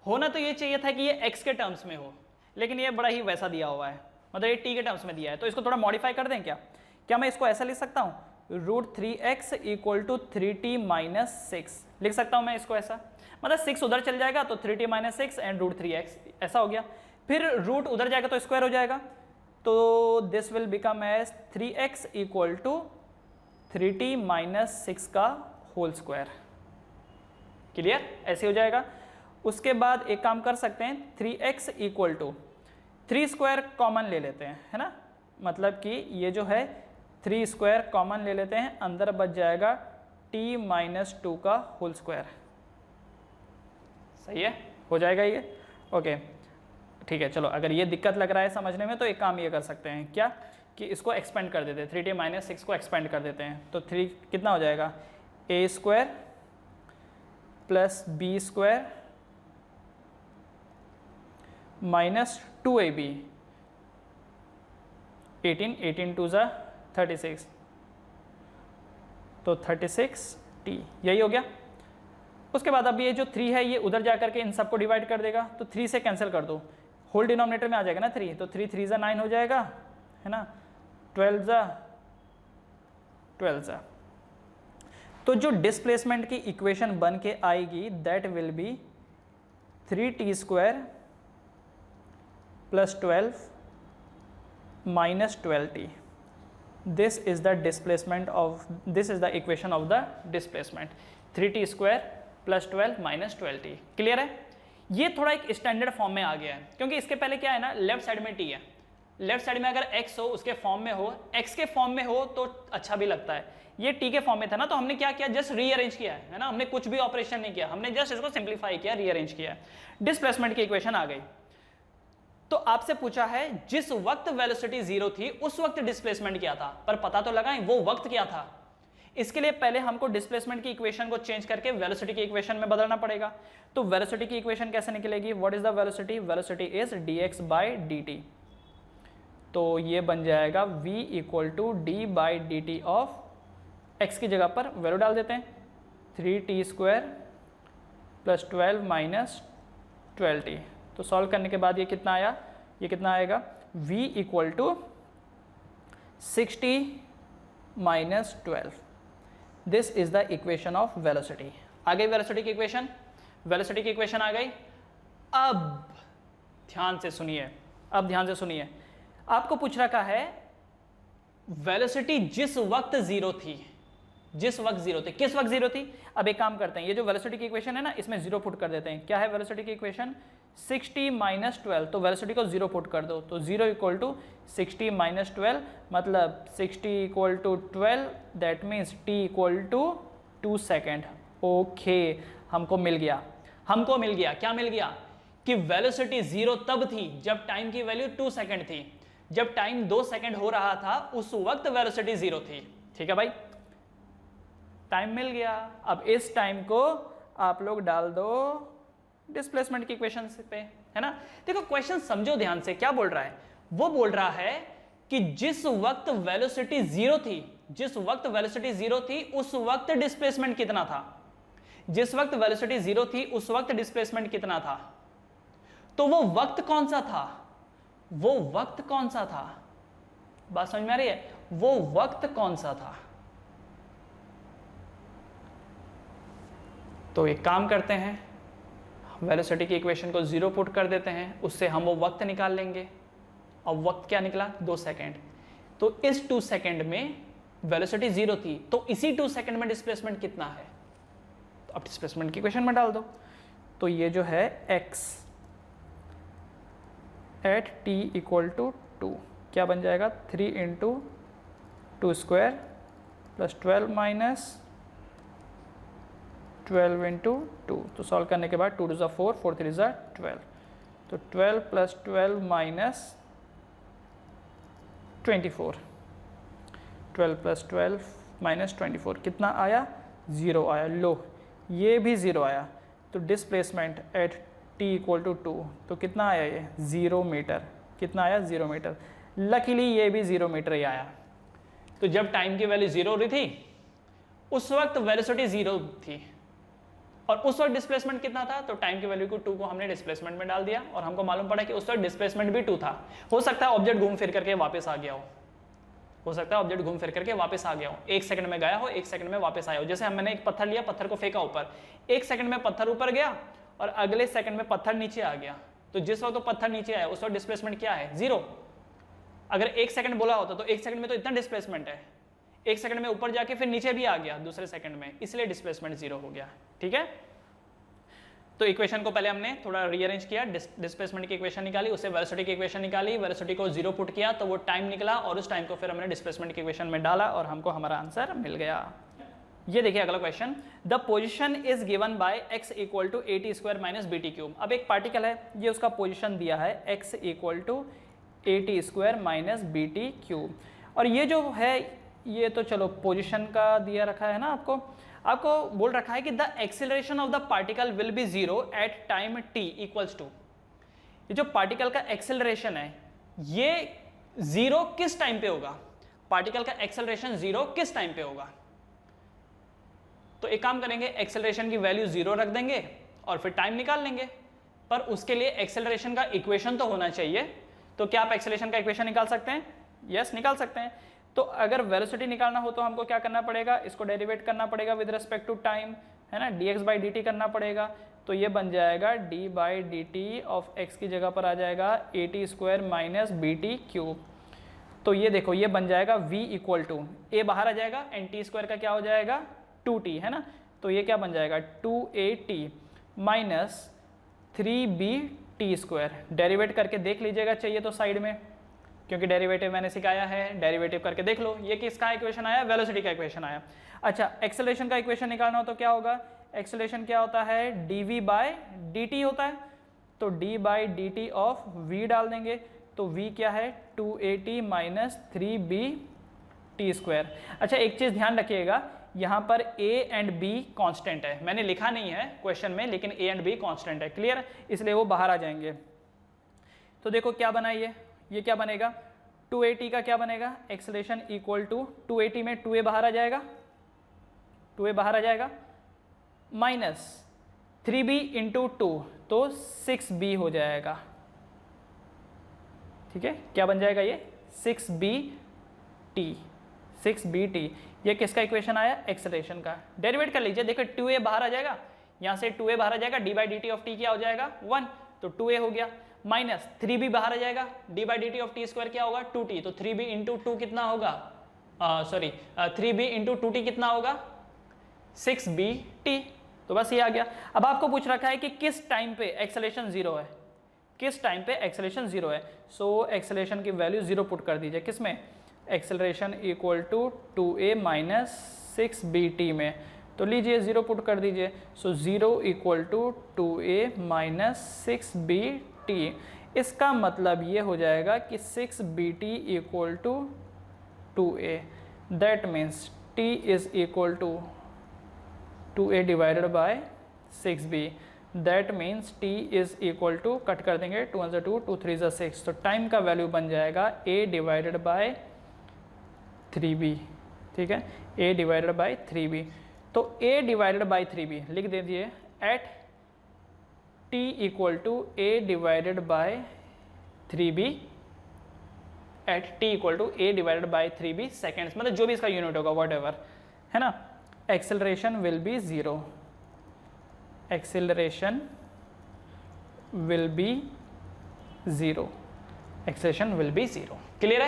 होना तो ये चाहिए था कि ये x के टर्म्स में हो, लेकिन ये बड़ा ही वैसा दिया हुआ है, मतलब ये t के टर्म्स में दिया है, तो इसको थोड़ा मॉडिफाई कर दें क्या मैं इसको ऐसा लिख सकता हूँ, √3x equal to 3t minus 6 लिख सकता हूँ मैं इसको ऐसा, मतलब 6 उधर चल जाएगा तो 3t माइनस 6 एंड √3x ऐसा हो गया, फिर रूट उधर जाएगा तो स्क्वायर हो जाएगा, तो this will become as 3x equal to 3t minus 6 का होल स्क्वायर। क्लियर? ऐसे हो जाएगा। उसके बाद एक काम कर सकते हैं, 3x equal to 3 square common ले लेते हैं, है ना, मतलब कि ये जो है 3 स्क्वायर कॉमन ले लेते हैं, अंदर बच जाएगा t माइनस 2 का होल स्क्वायर। सही है, हो जाएगा ये। ओके ठीक है, चलो अगर ये दिक्कत लग रहा है समझने में तो एक काम ये कर सकते हैं क्या, कि इसको एक्सपेंड कर देते हैं, 3t माइनस 6 को एक्सपेंड कर देते हैं, तो 3 कितना हो जाएगा, a square plus b square minus 2ab, 18 2 ज़ा 36, तो 36 t, यही हो गया। उसके बाद अब ये जो 3 है ये उधर जाकर के इन सबको डिवाइड कर देगा, तो 3 से कैंसिल कर दो, होल डिनोमिनेटर में आ जाएगा ना 3, तो 3 3 जा 9 हो जाएगा, है ना, 12 जा 12 जा। तो जो डिस्प्लेसमेंट की इक्वेशन बन के आएगी that will B 3t² + 12 - 12t। this is the displacement of, this is the equation of the displacement, 3t² + 12 - 12t। Clear है? ये थोड़ा एक स्टैंडर्ड फॉर्म में आ गया है, क्योंकि इसके पहले क्या है ना, लेफ्ट साइड में t है, लेफ्ट साइड में अगर x हो, उसके फॉर्म में हो, x के फॉर्म में हो तो अच्छा भी लगता है, ये t के फॉर्म में था ना, तो हमने क्या किया, जस्ट रीअरेंज किया है ना, हमने कुछ भी ऑपरेशन नहीं किया, हमने जस्ट इसको सिंप्लीफाई किया, रीअरेंज किया, डिस्प्लेसमेंट की इक्वेशन आ गई। तो आपसे पूछा है जिस वक्त वेलोसिटी 0 थी उस वक्त डिस्प्लेसमेंट क्या था, पर पता तो लगाएं वो वक्त क्या था। इसके लिए पहले हमको डिस्प्लेसमेंट की इक्वेशन को चेंज करके वेलोसिटी की इक्वेशन में बदलना पड़ेगा। तो वेलोसिटी की इक्वेशन कैसे निकलेगी, what is the velocity, velocity is dx/dt। तो ये बन जाएगा v = d/dt ऑफ x की जगह पर वैल्यू डाल देते हैं 3t² + 12 - 12t। तो सॉल्व करने के बाद ये कितना आया, ये कितना आएगा, v = 60 - 12। This is the equation of velocity. आ गई वेलोसिटी की इक्वेशन, वेलोसिटी की इक्वेशन आ गई। अब ध्यान से सुनिए, अब ध्यान से सुनिए, आपको पूछ रखा है वेलोसिटी जिस वक्त 0 थी, जिस वक्त 0 थी, किस वक्त 0 थी। अब एक काम करते हैं, ये जो वेलोसिटी की इक्वेशन है ना, इसमें 0 पुट कर देते हैं। क्या है वेलोसिटी की इक्वेशन, 60 - 12, तो वेलोसिटी को 0 पुट कर दो, तो 0 = 60 - 12, मतलब 60 = 12, that means t = 2 second. Okay, हमको मिल गया, हमको मिल गया, क्या मिल गया, कि वेलोसिटी 0 तब थी जब टाइम की वैल्यू 2 सेकेंड थी, जब टाइम 2 सेकेंड हो रहा था उस वक्त वेलोसिटी 0 थी। ठीक है भाई, टाइम मिल गया। अब इस टाइम को आप लोग डाल दो डिस्प्लेसमेंट की इक्वेशन पे, है ना। देखो क्वेश्चन समझो ध्यान से, क्या बोल रहा है, वो बोल रहा है कि जिस वक्त वेलोसिटी 0 थी, जिस वक्त वेलोसिटी 0 थी उस वक्त डिस्प्लेसमेंट कितना था, जिस वक्त वेलोसिटी 0 थी उस वक्त डिस्प्लेसमेंट कितना था। तो वो वक्त कौन सा था, वो वक्त कौन सा था, बात समझ में आ रही है, वो वक्त कौन सा था। तो एक काम करते हैं, वेलोसिटी की इक्वेशन को 0 पुट कर देते हैं, उससे हम वो वक्त निकाल लेंगे, और वक्त क्या निकला, 2 सेकेंड। तो इस 2 सेकेंड में वेलोसिटी 0 थी, तो इसी 2 सेकेंड में डिस्प्लेसमेंट कितना है, तो अब डिस्प्लेसमेंट की इक्वेशन में डाल दो। तो ये जो है x at t = 2 क्या बन जाएगा, 3 × 2² + 12 - 12 × 2। तो सॉल्व करने के बाद 2 2 4, 4 3 12, तो 12 + 12 - 24, 12 + 12 - 24 कितना आया, 0 आया। लो, ये भी 0 आया, तो डिस्प्लेसमेंट एट t = 2, तो कितना आया ये, 0 मीटर। कितना आया, 0 मीटर। लकीली ये भी 0 मीटर ही आया। तो जब टाइम की वैल्यू 0 हो रही थी उस वक्त वेलोसिटी 0 थी, और उस वक्त डिस्प्लेसमेंट कितना था, तो टाइम की वैल्यू को 2 को हमने डिस्प्लेसमेंट में डाल दिया, और हमको मालूम पड़ा कि उस वक्त डिस्प्लेसमेंट भी 2 था। हो सकता है ऑब्जेक्ट घूम फिर करके वापस आ गया हो सकता है ऑब्जेक्ट घूम फिर करके वापस आ गया हो, 1 सेकंड में गया हो, 1 सेकंड में वापस आया हो। जैसे मैंने एक पत्थर लिया, पत्थर को फेंका ऊपर, 1 सेकंड में पत्थर ऊपर गया और अगले सेकंड में पत्थर नीचे आ गया। तो जिस वक्त तो पत्थर नीचे आया उस वक्त डिस्प्लेसमेंट क्या है, 0। अगर 1 सेकंड बोला होता तो 1 सेकंड में तो इतना डिस्प्लेसमेंट है, 1 सेकंड में ऊपर जाके फिर नीचे भी आ गया दूसरे सेकंड में, इसलिए डिस्प्लेसमेंट 0 हो गया। ठीक है, तो इक्वेशन को पहले हमने थोड़ा रीअरेंज किया, डिस्प्लेसमेंट की इक्वेशन निकाली, उससे वेलोसिटी की इक्वेशन निकाली, वेलोसिटी को 0 पुट किया तो वो टाइम निकला, और उस टाइम को फिर हमने डिस्प्लेसमेंट की इक्वेशन में डाला और हमको हमारा आंसर मिल गया। ये देखिए अगला question, the position is given by x = at² - bt³। अब एक पार्टिकल है, ये उसका पोजीशन दिया है x = at² - bt³, और ये जो है ये तो चलो पोजीशन का दिया रखा है ना, आपको बोल रखा है कि the acceleration of the particle will be 0 at time t = 2। ये जो पार्टिकल का एक्सेलरेशन है ये 0 किस टाइम पे होगा, पार्टिकल का एक्सेलरेशन 0 किस टाइम पे होगा। तो एक काम करेंगे, एक्सेलरेशन की वैल्यू 0 रख देंगे और फिर टाइम निकाल लेंगे। पर उसके लिए एक्सेलरेशन का इक्वेशन तो होना चाहिए। तो क्या आप एक्सेलरेशन का इक्वेशन निकाल सकते हैं? यस, निकाल सकते हैं। तो अगर वेलोसिटी निकालना हो तो हमको क्या करना पड़ेगा, इसको डेरिवेट करना पड़ेगा विद रिस्पेक्ट टू टाइम, है ना, dx बाई dt करना पड़ेगा। तो ये बन जाएगा d by d t of x की जगह पर आ जाएगा at square minus b t cube. तो ये देखो ये बन जाएगा v इक्वल टू, a बाहर आ जाएगा एंड टी स्क्वायर का क्या हो जाएगा 2t, है ना। तो ये क्या बन जाएगा 2at minus 3bt square. Derivative करके देख लीजिएगा चाहिए तो साइड में, क्योंकि डेरिवेटिव मैंने सिखाया है, डेरिवेटिव करके देख लो। ये किसका इक्वेशन आया? वेलोसिटी का इक्वेशन आया। अच्छा, एक्सेलरेशन का इक्वेशन निकालना हो तो क्या होगा? एक्सेलरेशन क्या होता है? dv बाय dt होता है। तो d by d t of v डाल देंगे। तो v क्या है? 2at minus 3bt square. अच्छा, एक चीज़ ध्यान रखिएगा, यहाँ पर a एंड b कांस्टेंट है, मैंने लिखा नहीं है क्वेश्चन में, लेकिन a एंड b कांस्टेंट है, क्लियर? इसलिए वो बाहर आ जाएंगे। तो देखो क्या बना ये क्या बनेगा? 2at का क्या बनेगा? एक्सेलरेशन इक्वल टू 2at में 2a बाहर आ जाएगा, 2a बाहर आ जाएगा, माइनस 3b इंटू 2 तो 6b हो जाएगा। ठीक है, क्या बन जाएगा ये? 6bt, 6bt। ये किसका इक्वेशन आया? एक्सेलरेशन का। डेरिवेट कर लीजिए, देखो 2a बाहर आ जाएगा, यहाँ से 2a बाहर आ जाएगा, d by d t of T क्या हो जाएगा 1, तो 2a हो गया, माइनस 3b बाहर आ जाएगा, d by d t of T square क्या होगा 2t, तो 3b इंटू 2 कितना होगा, सॉरी 3b इंटू 2t कितना होगा 6bt। तो बस ये आ गया। अब आपको पूछ रखा है कि किस टाइम पे एक्सेलरेशन 0 है, किस टाइम पे एक्सेलरेशन 0 है। सो एक्सेलरेशन की वैल्यू 0 पुट कर दीजिए, किसमें? Acceleration equal to 2a minus 6bt में। तो लीजिए 0 पुट कर दीजिए। So 0 equal to 2a minus 6bt। इसका मतलब ये हो जाएगा कि 6bt equal to 2a, that means t is equal to 2a divided by 6b, that means t is equal to, cut कर देंगे 2 1 2 2 3 6, तो टाइम का वैल्यू बन जाएगा a डिवाइडेड बाय 3b। ठीक है, a डिवाइडेड बाय 3b। तो a डिवाइडेड बाय 3b लिख दीजिए at t equal to a divided by 3b, at t equal to a divided by 3b seconds, मतलब जो भी इसका यूनिट होगा वॉट एवर, है ना। Acceleration will be 0, acceleration will be 0, acceleration will be 0। Clear है?